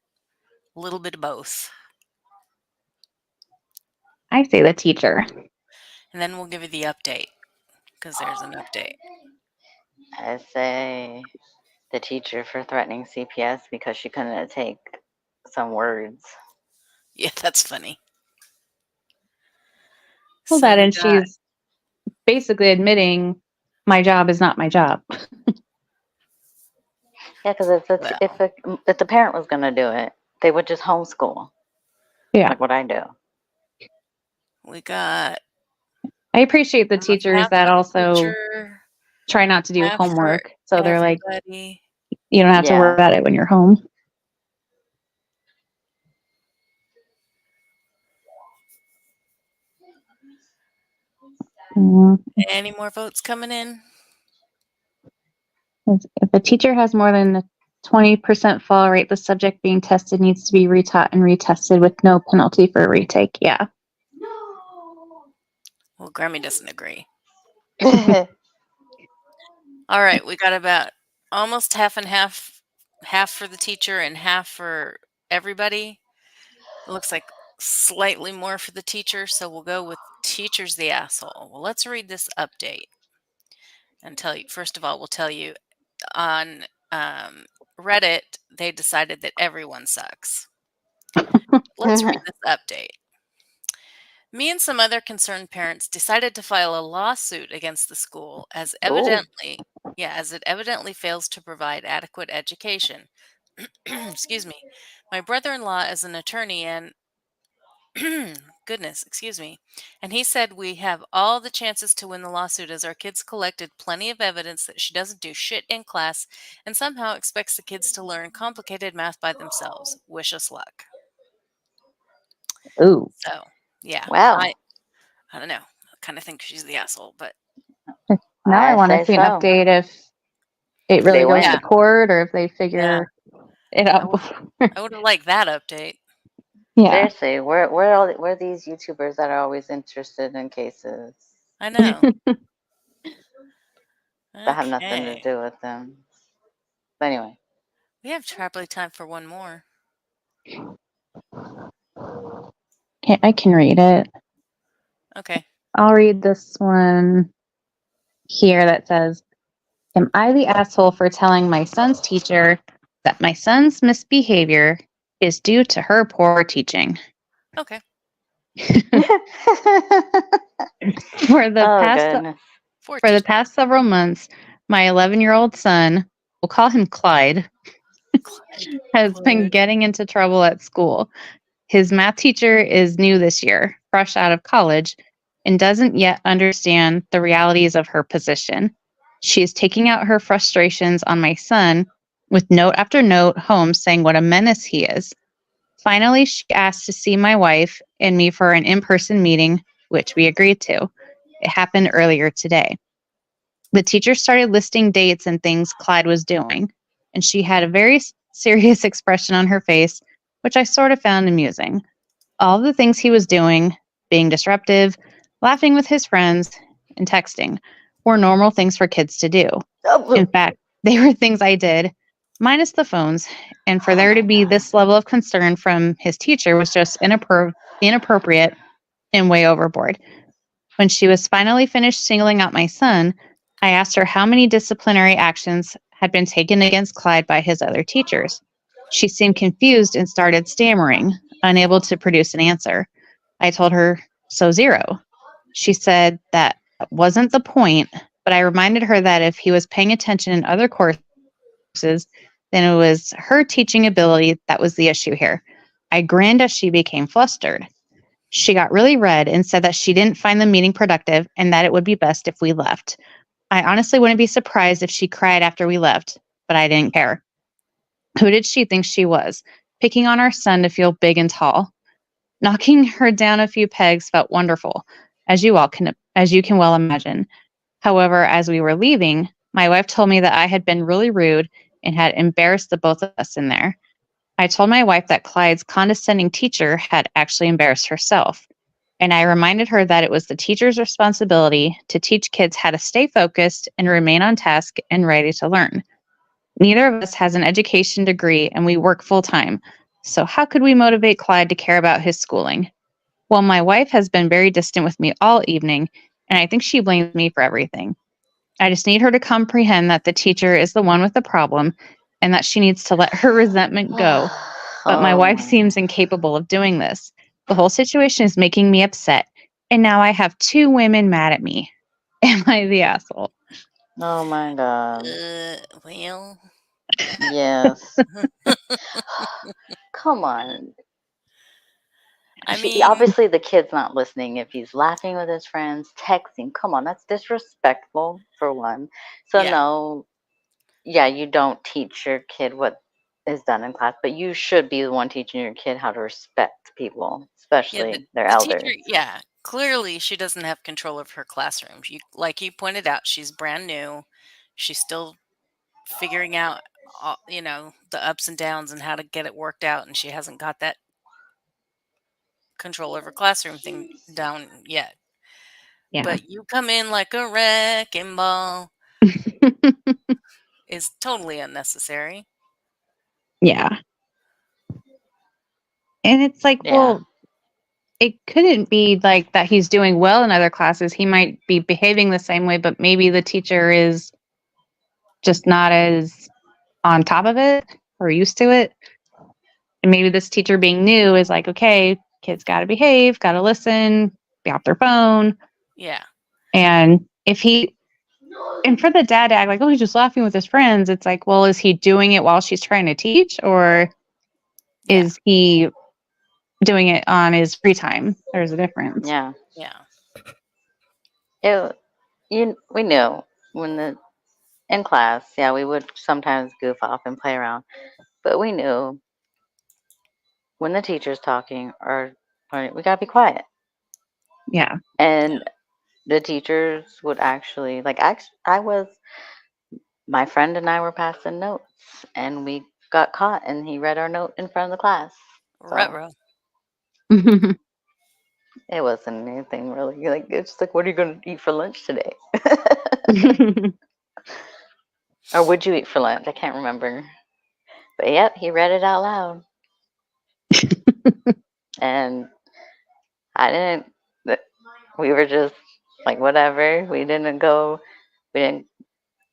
a little bit of both. I say the teacher. And then we'll give you the update, because there's an update. I say the teacher for threatening CPS because she couldn't take some words. Yeah, that's funny. Well, So that we and got, she's basically admitting my job is not my job. Yeah, because well, if the parent was going to do it, they would just homeschool, Yeah, like what I do. we got I appreciate the almost teachers half that for the also teacher, try not to do half for homework. So they're like, everybody. you don't have to worry Yeah. about it when you're home. Mm, Any more votes coming in? If a teacher has more than a 20% fall rate, the subject being tested needs to be retaught and retested with no penalty for a retake. Yeah. Well, Grammy doesn't agree. All right, we got about almost half and half, half for the teacher and half for everybody. It looks like slightly more for the teacher, so we'll go with teacher's the asshole. Well, let's read this update and tell you. First of all, we'll tell you on Reddit, they decided that everyone sucks. Let's read this update. Me and some other concerned parents decided to file a lawsuit against the school as Ooh. it evidently fails to provide adequate education. Excuse me. My brother-in-law is an attorney and goodness, excuse me. And he said we have all the chances to win the lawsuit as our kids collected plenty of evidence that she doesn't do shit in class and somehow expects the kids to learn complicated math by themselves. Wish us luck. Ooh. So, yeah, Wow. I don't know. I kind of think she's the asshole, but Now I I want to say see an so. update if it If they really goes win. to court or if they yeah, figure it I out would, before. I would have liked that update. Yeah. Seriously, where are these YouTubers that are always interested in cases I know. that have nothing to Okay. do with them? But anyway, We have probably time for one more. Okay, I can read it. Okay. I'll read this one here that says, am I the asshole for telling my son's teacher that my son's misbehavior is due to her poor teaching? Okay. For the oh past goodness. for the past several months, my 11-year-old son, we'll call him Clyde, has been Clyde. getting into trouble at school. His math teacher is new this year, fresh out of college, and doesn't yet understand the realities of her position. She is taking out her frustrations on my son with note after note home saying what a menace he is. Finally, she asked to see my wife and me for an in person meeting, which we agreed to. It happened earlier today. The teacher started listing dates and things Clyde was doing, and she had a very serious expression on her face, which I sort of found amusing. All the things he was doing, being disruptive, laughing with his friends, and texting, were normal things for kids to do. In fact, they were things I did, minus the phones, and for Oh there to my be God. this level of concern from his teacher was just inappropriate and way overboard. When she was finally finished singling out my son, I asked her how many disciplinary actions had been taken against Clyde by his other teachers. She seemed confused and started stammering, unable to produce an answer. I told her, so 0. She said that wasn't the point, but I reminded her that if he was paying attention in other courses, then it was her teaching ability that was the issue here. I grinned as she became flustered. She got really red and said that she didn't find the meeting productive and that it would be best if we left. I honestly wouldn't be surprised if she cried after we left, but I didn't care. Who did she think she was? Picking on our son to feel big and tall. Knocking her down a few pegs felt wonderful, as you can well imagine. However, as we were leaving, my wife told me that I had been really rude and had embarrassed the both of us in there. I told my wife that Clyde's condescending teacher had actually embarrassed herself, and I reminded her that it was the teacher's responsibility to teach kids how to stay focused and remain on task and ready to learn. Neither of us has an education degree and we work full time. So, how could we motivate Clyde to care about his schooling? Well, my wife has been very distant with me all evening, and I think she blames me for everything. I just need her to comprehend that the teacher is the one with the problem and that she needs to let her resentment go. But my Oh wife my. seems incapable of doing this. The whole situation is making me upset, and now I have two women mad at me. Am I the asshole? Oh my God. Well, Yes. Come on. I She mean, obviously the kid's not listening if he's laughing with his friends, texting. Come on, that's disrespectful for one. So yeah. no, yeah, you don't teach your kid what is done in class, but you should be the one teaching your kid how to respect people, Yeah, the especially their the teacher, elders. yeah, clearly she doesn't have control of her classroom. Like you pointed out, she's brand new. She's still figuring out, the ups and downs and how to get it worked out, and she hasn't got that control of her classroom thing down yet. Yeah. But you come in like a wrecking ball is totally unnecessary. Yeah. And it's like, Yeah. well, it couldn't be like that he's doing well in other classes. He might be behaving the same way, but maybe the teacher is just not as on top of it or used to it. And maybe this teacher being new is like, okay, kids got to behave, got to listen, be off their phone. Yeah. And if he, and for the dad to act like, oh, he's just laughing with his friends, it's like, well, is he doing it while she's trying to teach, or Yeah. is he doing it on his free time? There's a difference. Yeah. Yeah. It, we knew when in class, yeah, we would sometimes goof off and play around, but we knew when the teacher's talking or we gotta be quiet. Yeah. And the teachers would actually my friend and I were passing notes and we got caught and he read our note in front of the class. So Ruh-roh. it wasn't anything really like it's just like what are you gonna eat for lunch today? Or would you eat for lunch? I can't remember. But yep, he read it out loud. And I didn't we were just like whatever. We didn't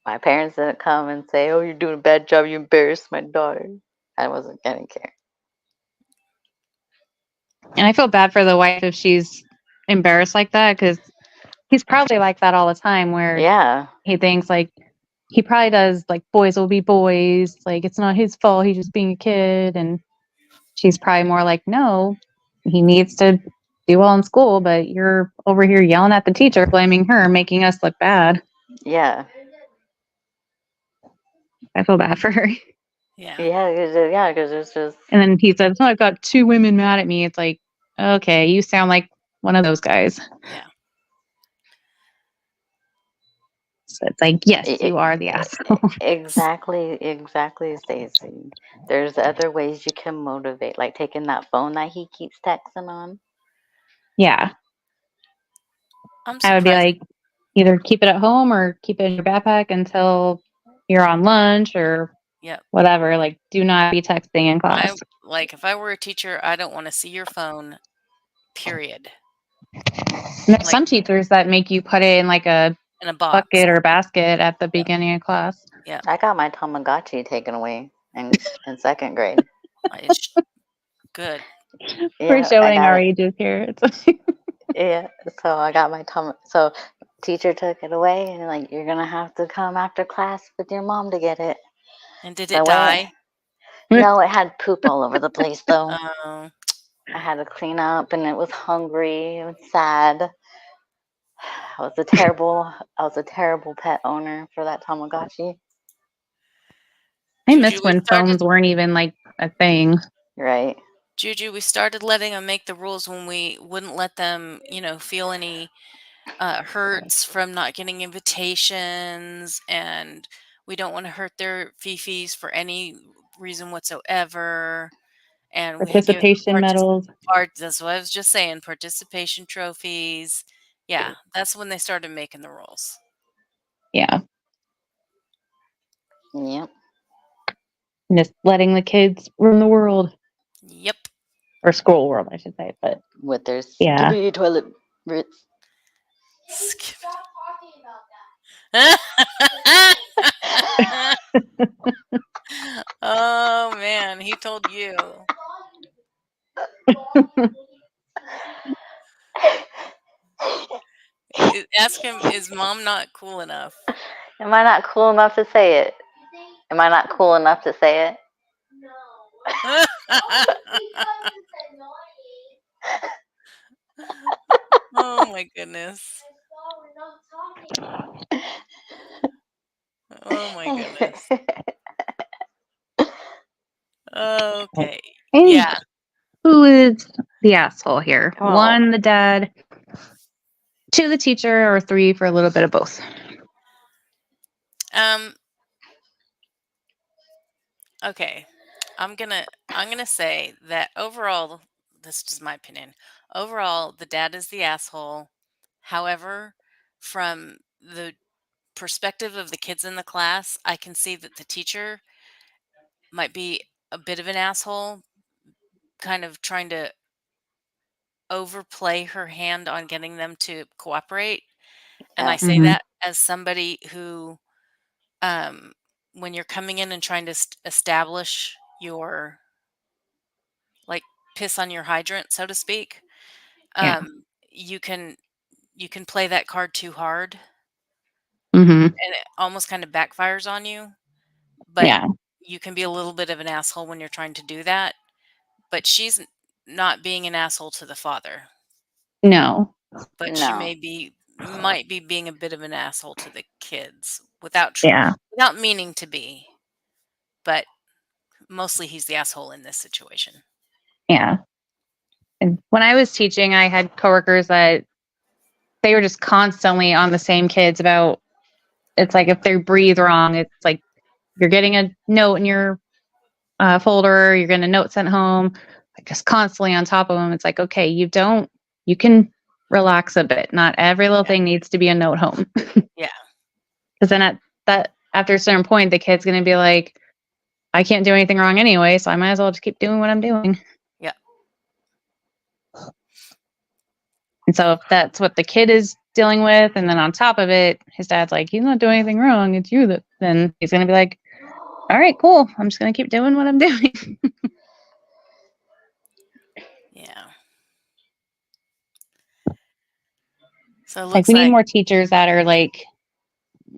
my parents didn't come and say, "Oh, you're doing a bad job. You embarrassed my daughter." I wasn't gonna care. And I feel bad for the wife if she's embarrassed like that, because he's probably like that all the time where Yeah, he thinks like he probably does like boys will be boys, like it's not his fault, he's just being a kid. And she's probably more like, no, he needs to do well in school, but you're over here yelling at the teacher, blaming her, making us look bad. yeah, I feel bad for her. Yeah. yeah. Because it's just And then he says, oh, I've got two women mad at me. It's like, okay, you sound like one of those guys. Yeah. So it's like, yes, e- you are the asshole. exactly, Stacy. There's other ways you can motivate, like taking that phone that he keeps texting on. Yeah. I'm I would be surprised. like, either keep it at home or keep it in your backpack until you're on lunch or Yep. whatever. Like, do not be texting in class. If I were a teacher, I don't want to see your phone, period. And there's Like some teachers that make you put it in like a in a box. bucket or basket at the Yep. beginning of class. Yep. I got my Tamagotchi taken away in second grade. It's good. We're Yeah, I showing got our it. ages here. Yeah, so I got my so teacher took it away and like you're gonna have to come after class with your mom to get it. And did So it die? no, it had poop all over the place though. Oh, I had to clean up, and it was hungry. It was sad. I was a terrible pet owner for that Tamagotchi. I Juju, miss when phones weren't even like a thing. Right. we started letting them make the rules when we wouldn't let them, feel any hurts from not getting invitations, and we don't want to hurt their fifis for any reason whatsoever. And we had given Participation medals. that's what I was just saying, participation trophies. Yeah, that's when they started making the rules. Yeah. Yep. Just letting the kids run the world. Yep. Or school world, I should say. But With their yeah. skibbity toilet Ritz. Oh man, he told you. Ask him, is mom not cool enough? Am I not cool enough to say it? Am I not cool enough to say it? Oh my goodness. Oh my goodness. Okay. And Yeah. who is the asshole here? Come on. 1, the dad, 2, the teacher, or 3 for a little bit of both? Okay. I'm gonna say that overall, this is my opinion. Overall, the dad is the asshole. However, from the perspective of the kids in the class, I can see that the teacher might be a bit of an asshole, kind of trying to overplay her hand on getting them to cooperate. And I Yeah. say that as somebody who, um, when you're coming in and trying to establish your, like, piss on your hydrant, so to speak, Yeah. you can play that card too hard, Mm-hmm. and it almost kind of backfires on you. But Yeah. you can be a little bit of an asshole when you're trying to do that. But she's not being an asshole to the father, No. but she No. might be being a bit of an asshole to the kids without Yeah. without meaning to be. But mostly he's the asshole in this situation. Yeah. And when I was teaching, I had coworkers that they were just constantly on the same kids about, it's like if they breathe wrong, it's like you're getting a note in your folder, you're getting a note sent home, like just constantly on top of them. It's like, okay, you can relax a bit. Not every little thing needs to be a note home. Yeah. Because then after a certain point, the kid's going to be like, I can't do anything wrong anyway, so I might as well just keep doing what I'm doing. Yeah. And so if that's what the kid is dealing with, and then on top of it, his dad's like, he's not doing anything wrong, it's you that, then he's going to be like, all right, cool. I'm just going to keep doing what I'm doing. Yeah. So it Like looks we need like, more teachers that are like,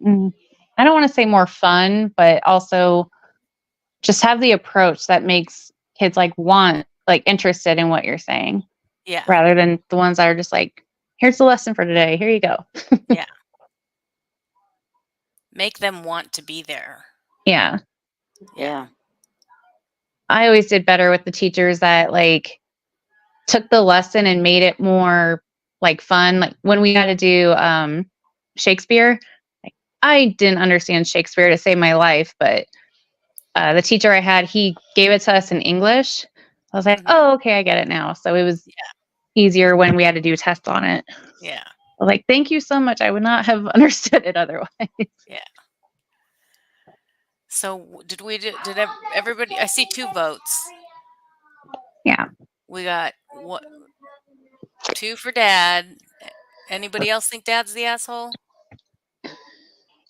I don't want to say more fun, but also just have the approach that makes kids like interested in what you're saying, yeah. rather than the ones that are just like, here's the lesson for today. Here you go. Yeah. Make them want to be there. Yeah. Yeah. I always did better with the teachers that like took the lesson and made it more like fun. Like when we had to do Shakespeare, like, I didn't understand Shakespeare to save my life, but the teacher I had, he gave it to us in English. I was like, oh, okay, I get it now. So it was easier when we had to do tests on it. Yeah. I was like, thank you so much. I would not have understood it otherwise. Yeah. So did everybody, I see 2 votes. Yeah. We got 2 for dad. Anybody else think dad's the asshole?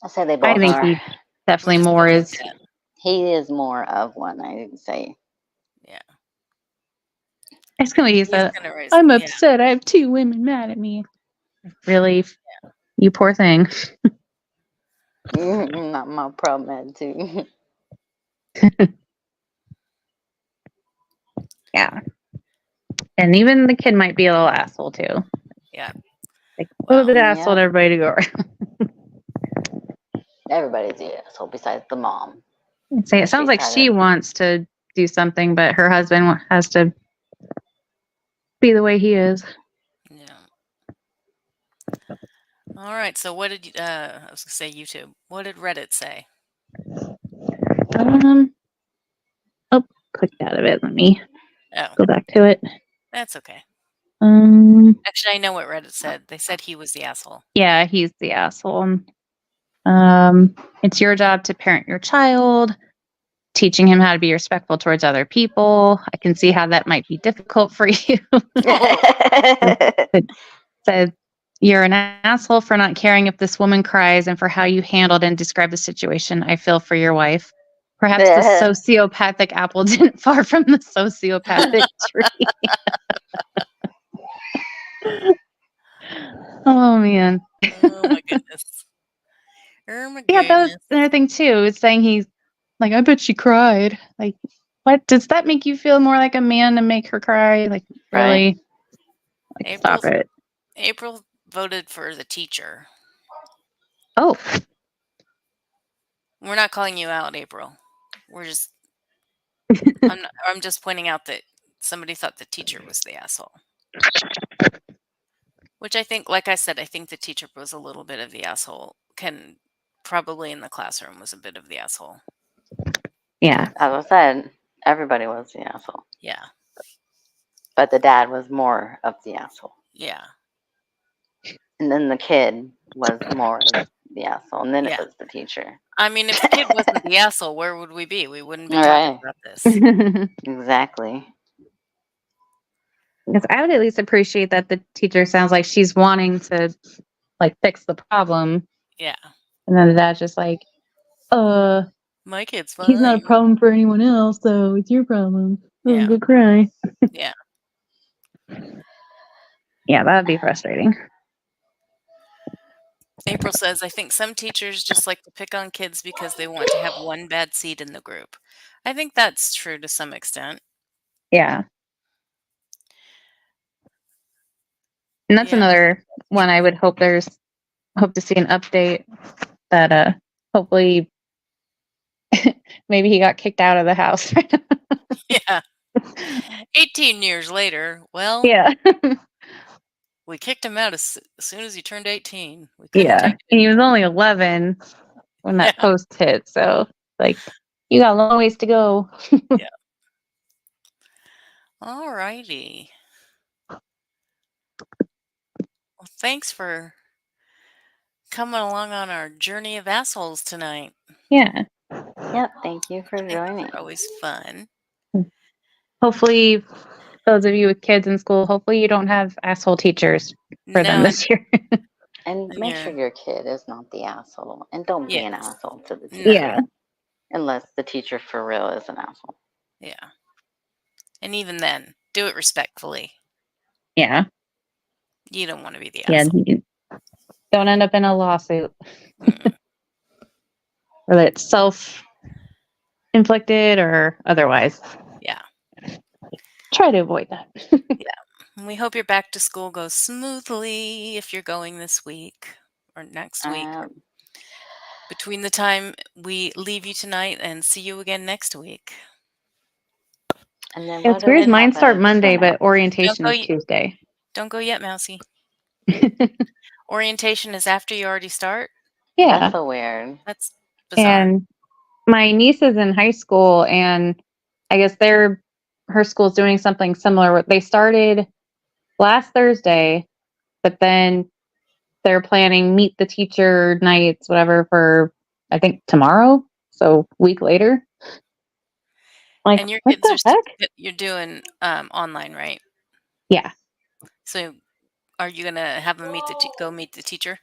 I say they I both think are. he definitely We'll just more go with is. dad. He is more of one, I didn't say. Yeah. It's going to use He's that. gonna raise, I'm upset. I have 2 women mad at me. Really? Yeah. You poor thing. Not my problem attitude. Yeah. And even the kid might be a little asshole too. Yeah. Like a little Well, bit of asshole to Yep. everybody to go around. Everybody's the asshole besides the mom. Say it sounds like tried she to. wants to do something, but her husband has to be the way he is. yeah. All right. So what did I was gonna say YouTube? What did Reddit say? Um. Oh, clicked out of it. Let me Oh, go back to it. that's okay. Um. Actually, I know what Reddit said. They said he was the asshole. Yeah, he's the asshole. It's your job to parent your child, teaching him how to be respectful towards other people. I can see how that might be difficult for you. It said you're an asshole for not caring if this woman cries and for how you handled and described the situation. I feel for your wife. Perhaps the sociopathic apple didn't fall from the sociopathic tree. Oh man. Oh my goodness. Oh my Yeah, that was goodness. another thing too. Is saying he's like, I bet she cried. Like, what does that make you feel more like a man to make her cry? Like, Right. really? Like, April stop it. April voted for the teacher. Oh, We're not calling you out, April. We're just I'm just pointing out that somebody thought the teacher was the asshole. Which I think, like I said, I think the teacher was a little bit of the asshole. Probably in the classroom was a bit of the asshole. yeah, As I said, everybody was the asshole. Yeah. But the dad was more of the asshole. Yeah. And then the kid was more of the asshole. And then it Yeah. was the teacher. I mean, if the kid wasn't the asshole, where would we be? We wouldn't be talking Right. about this. Exactly. because I would at least appreciate that the teacher sounds like she's wanting to like fix the problem, Yeah. and then the dad's just like, My kid's he's not a fine. problem for anyone else, so it's your problem. Oh, Yeah. go cry. Yeah. Yeah, that'd be frustrating. April says, I think some teachers just like to pick on kids because they want to have one bad seed in the group. I think that's true to some extent. Yeah. And that's Yeah. another one I would hope to see an update that hopefully maybe he got kicked out of the house. Yeah. 18 years later, well, Yeah. we kicked him out as soon as he turned 18. We couldn't Yeah. take it And he was anymore. only 11 when that Yeah. post hit. So, like, you got a long ways to go. Yeah. All righty. Well, thanks for coming along on our journey of assholes tonight. Yeah. Yep. Thank you for I think joining. they're always fun. Hopefully, those of you with kids in school, hopefully you don't have asshole teachers for them No, this year. And make yeah. sure your kid is not the asshole. And don't be an Yes. asshole to the No. teacher. Yeah. Unless the teacher for real is an asshole. Yeah. And even then, do it respectfully. Yeah. You don't want to be the Yeah. asshole. You don't end up in a lawsuit, Mm. whether it's self inflicted or otherwise. Yeah. Try to avoid that. And we hope your back to school goes smoothly if you're going this week or next week. Between the time we leave you tonight and see you again next week. And then It's weird. what Mine start happened Monday, tonight? but orientation is Tuesday. Don't go yet, Mousy. Orientation is after you already start? Yeah. That's so weird. That's bizarre. And my niece is in high school, and I guess her school's doing something similar. They started last Thursday, but then they're planning meet the teacher nights, whatever, for I think tomorrow. So a week later. Like, And your what kids the heck? you're doing online, right? Yeah. So are you going to have them go meet the teacher?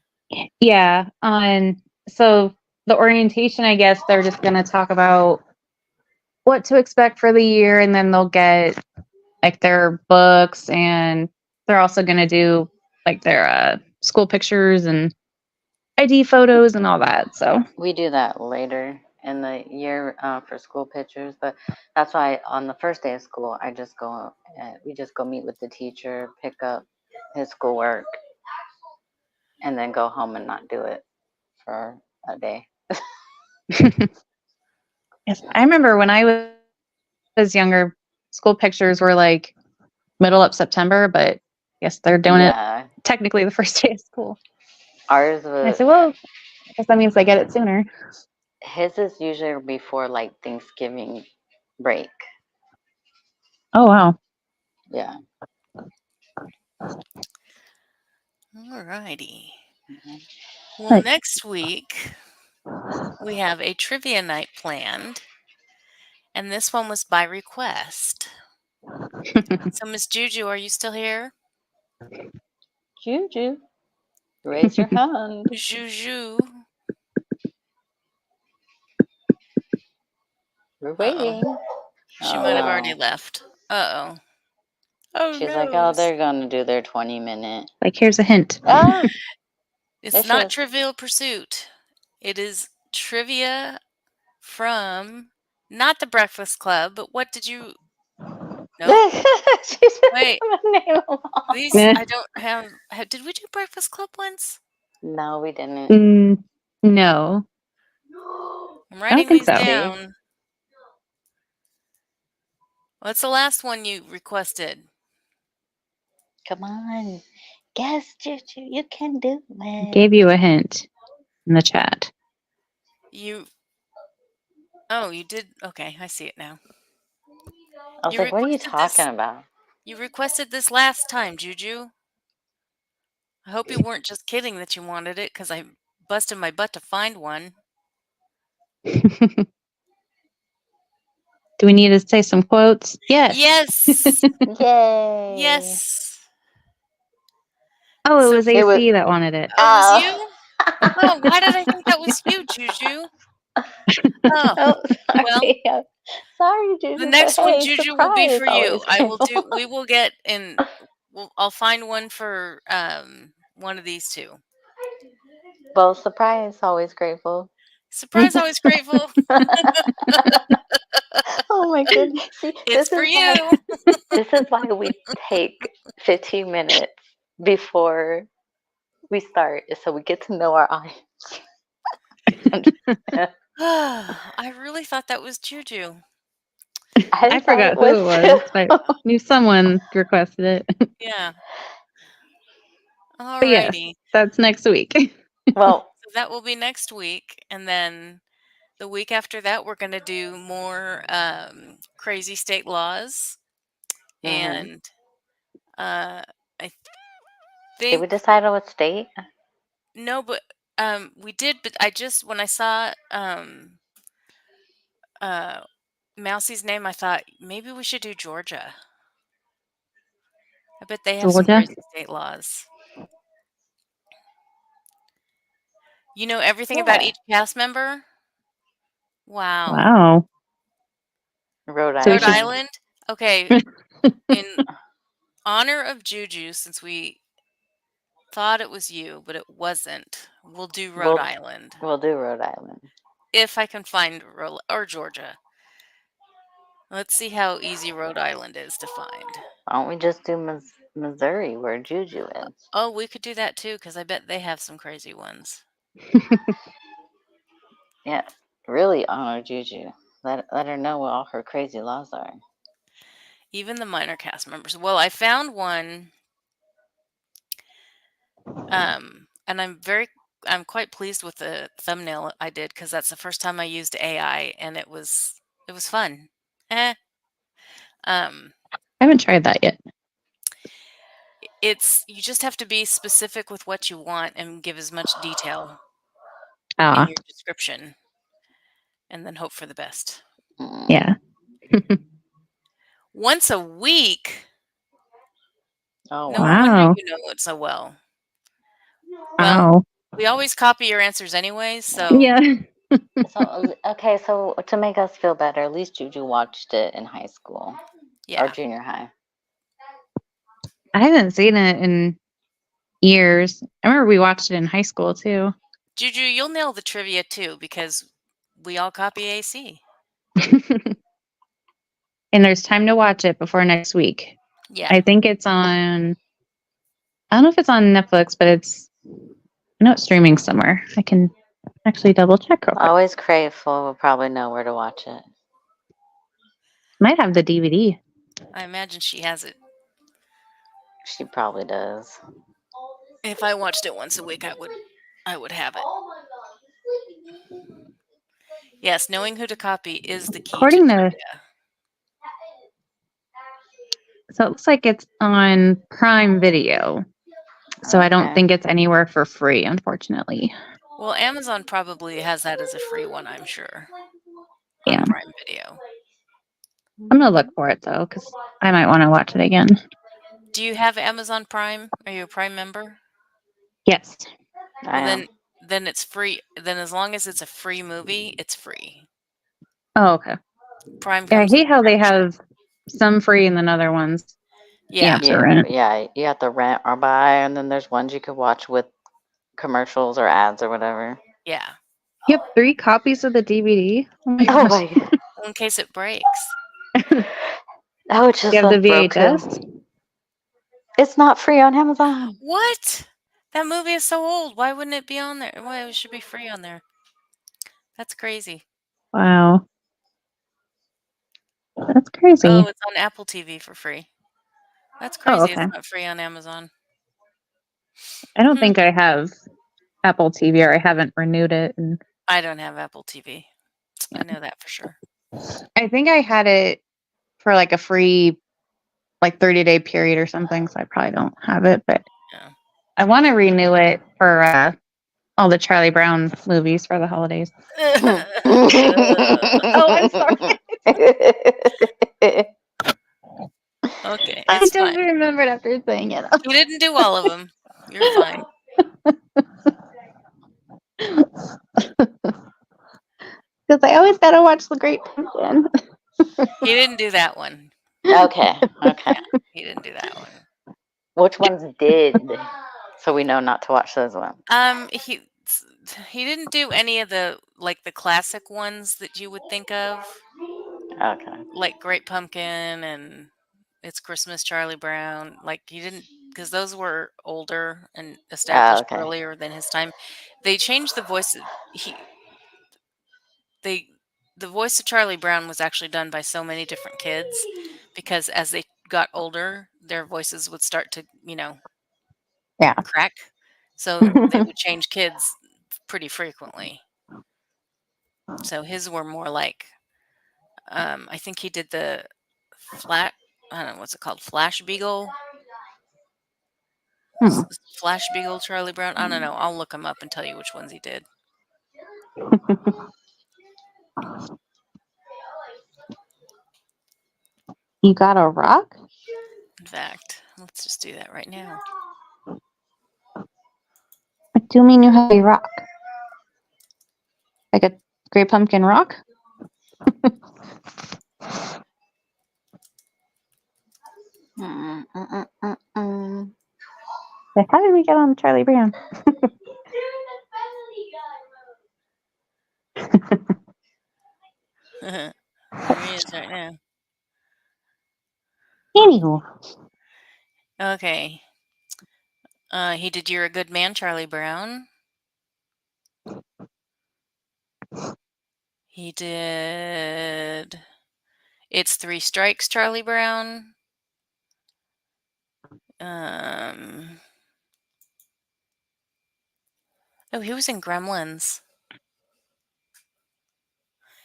Yeah. So the orientation, I guess they're just going to talk about what to expect for the year, and then they'll get like their books, and they're also going to do like their school pictures and ID photos and all that. So We do that later in the year for school pictures, but that's why on the first day of school, we just go meet with the teacher, pick up his schoolwork, and then go home and not do it for a day. Yes, I remember when I was younger, school pictures were like middle of September, but yes, they're doing it Yeah, technically the first day of school. ours And I said, was well, I guess that means they get it sooner. his is usually before like Thanksgiving break. Oh, wow. Yeah. Alrighty. Mhm. Well, But next week we have a trivia night planned, and this one was by request. So, Miss Juju, are you still here? Juju, raise your hand. Juju. We're Uh oh. waiting. She Oh might have already no. left. Uh oh. Oh She's like, oh, no. they're gonna do their 20-minute. like, here's a hint. Ah, there It's she not is. Trivial Pursuit. It is trivia from not the Breakfast Club, but what did you. Nope. She's Wait. my name along. These I don't have. Did we do Breakfast Club once? No, we didn't. No, I'm I don't writing think these so. See? down. What's the last one you requested? Come on. Guess, Juju. You can do I it. gave you a hint in the chat. You. Oh, you did. Okay, I see it now. I was You like, what are you requested talking this. about? You requested this last time, Juju. I hope you weren't just kidding that you wanted it, because I busted my butt to find one. Do we need to say some quotes? Yes. Yes. Yay. Yes. Oh, it So was It was. AC that wanted it. oh, it was Oh. you? Oh, why did I think that was you, Juju? Oh, Oh, well, sorry. Sorry, the Juju, but next one, hey, Juju, will be surprise. for you. Always I will grateful. do. We will get in. I'll find one for one of these two. Well, surprise. Always grateful. Surprise! Always grateful. Oh my goodness. See, It's for you. this is why we take 15 minutes before we start, is so we get to know our audience. I really thought that was Juju. I I thought it forgot who was it too. was, but knew someone requested it. Yeah. But yes, Alrighty. that's next week. Well, So that will be next week, and then the week after that, we're going to do more crazy state laws, mhm. and I Did we think decide on what state? no, but we did. But I just when I saw uh, Mousie's name, I thought maybe we should do Georgia. I bet they have some Georgia. crazy state laws. You know everything about Yeah. each cast member? Wow. Wow. Rhode So we Rhode should. Island. Island? Okay, in honor of Juju, since we thought it was you, but it wasn't, we'll do Rhode We'll Island. we'll do Rhode Island. If I can find or Georgia. Let's see how easy Rhode Island is to find. Why don't we just do Missouri, where Juju is? Oh, we could do that too, because I bet they have some crazy ones. Yeah, really honor Juju. Let her know what all her crazy laws are. Even the minor cast members. Well, I found one, and I'm quite pleased with the thumbnail I did, because that's the first time I used AI, and it was fun. Eh. Um, I haven't tried that yet. you just have to be specific with what you want and give as much detail in Ah, your description, and then hope for the best. Mm. yeah. Once a week. Oh No wow. wonder Wow. you know it so well. Well, Wow. we always copy your answers anyway, so Yeah. So okay, so to make us feel better, at least Juju watched it in high school or yeah. junior high. I haven't seen it in years. I remember we watched it in high school too. Juju, you'll nail the trivia too, because we all copy AC. And there's time to watch it before next week. Yeah. I think it's on. I don't know if it's on Netflix, but I know it's streaming somewhere. I can actually double check real quick. Always Grateful will probably know where to watch it. Might have the DVD. I imagine she has it. She probably does. If I watched it once a week, I would have it. Yes, knowing who to copy is the key to According to, trivia. so it looks like it's on Prime Video. So I don't Okay. think it's anywhere for free, unfortunately. Well, Amazon probably has that as a free one, I'm sure, Yeah. on Prime Video. I'm gonna look for it though, because I might want to watch it again. Do you have Amazon Prime? Are you a Prime member? Yes. I Well, am. then it's free. Then as long as it's a free movie, it's free. Oh, okay. Prime Yeah, I comes with hate how they membership. have some free and then other ones you Yeah. have to rent. Yeah, you have to rent or buy, and then there's ones you could watch with commercials or ads or whatever. Yeah. You have 3 copies of the DVD? Oh my Oh gosh. my god. Well, in case it breaks. Oh, it just You have the like broke VHS? too. It's not free on Amazon. What? That movie is so old. Why wouldn't it be on there? Why it should be free on there? That's crazy. Wow. That's crazy. Oh, it's on Apple TV for free. That's Oh, crazy. okay. It's not free on Amazon. I don't think I have Apple TV, or I haven't renewed it. And I don't have Apple TV. Yeah. I know that for sure. I think I had it for like a free, like 30-day period or something, so I probably don't have it. But Yeah. I want to renew it for all the Charlie Brown movies for the holidays. Oh, I'm sorry. Okay, I it's just fine. remembered after saying it. You didn't do all of them. You're fine. Because I always gotta watch The Great Pumpkin. He didn't do that one. Okay. He didn't do that one. Which ones did? So we know not to watch those ones. He didn't do any of the classic ones that you would think of, Okay. like Great Pumpkin and It's Christmas, Charlie Brown. Like he didn't, because those were older and established okay. earlier than his time. They changed the voice. The voice of Charlie Brown was actually done by so many different kids, because as they got older, their voices would start to, Yeah. crack. So they would change kids pretty frequently. So his were more like, I think he did the I don't know, what's it called? Flash Beagle? Flash Beagle Charlie Brown? I don't know. I'll look him up and tell you which ones he did. You got a rock? In fact, let's just do that right now. What do you mean you have a rock? Like a Great Pumpkin rock? Like, how did we get on Charlie Brown? There he is right now. Anywho. Okay. He did You're a Good Man, Charlie Brown. He did It's Three Strikes, Charlie Brown. Oh, he was in Gremlins.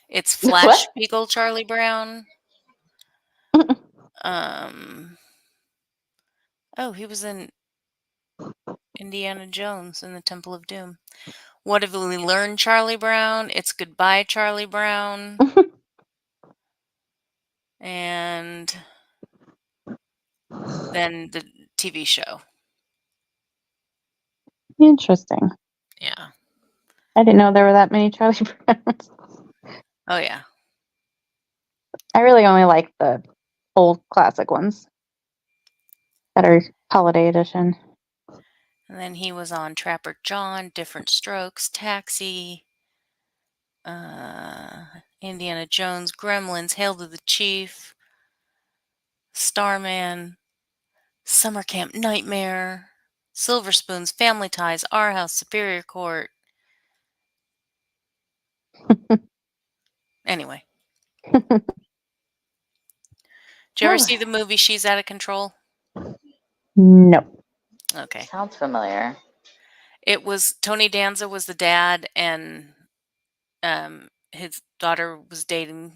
It's Flash Beagle, Charlie Brown. Oh, he was in Indiana Jones and the Temple of Doom. What Have We Learned, Charlie Brown? It's Goodbye, Charlie Brown. And then the TV show. Interesting. Yeah. I didn't know there were that many Charlie Browns. Oh, yeah. I really only like the old classic ones that are holiday edition. And then he was on Trapper John, Different Strokes, Taxi. Indiana Jones, Gremlins, Hail to the Chief, Starman, Summer Camp Nightmare, Silver Spoons, Family Ties, Our House, Superior Court. Anyway. Did you ever see the movie She's Out of Control? No. Okay. Sounds familiar. It was Tony Danza was the dad, and his daughter was dating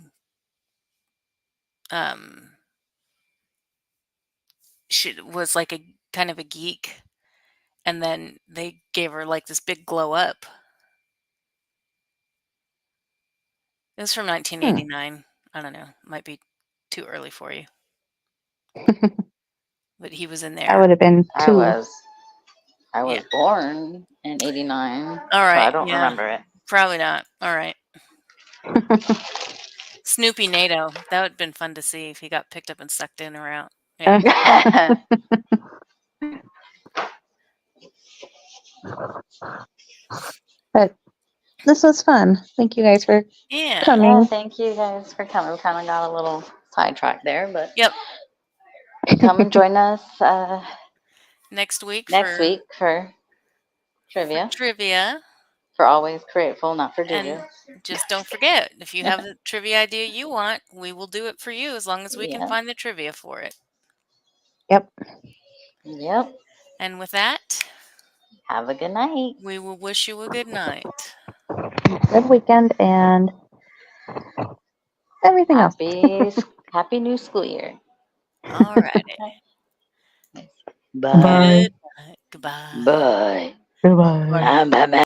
she was like a kind of a geek, and then they gave her like this big glow up. It was from 1989. I don't know. Might be too early for you. But he was in I there. would have been I 2. was Yeah. born in '89, All so right. I don't Yeah. remember it. Probably not. All right. Snoopy NATO. That would have been fun to see if he got picked up and sucked in or out. Yeah. But this was fun. Thank you guys for Yeah. coming. Thank you guys for coming. We kind of got a little sidetracked there, but Yep. come and join us Next week for trivia. trivia. For Always Grateful, not for And Juju. just don't forget, if you have a trivia idea you want, we will do it for you as long as we can Yeah. find the trivia for it. Yep. Yep. And with that, Have a good night. we will wish you a good night. Good weekend and everything else. Happy new school year. All righty. Bye. Good night. Goodbye. Bye. Goodbye. Bye. Bye.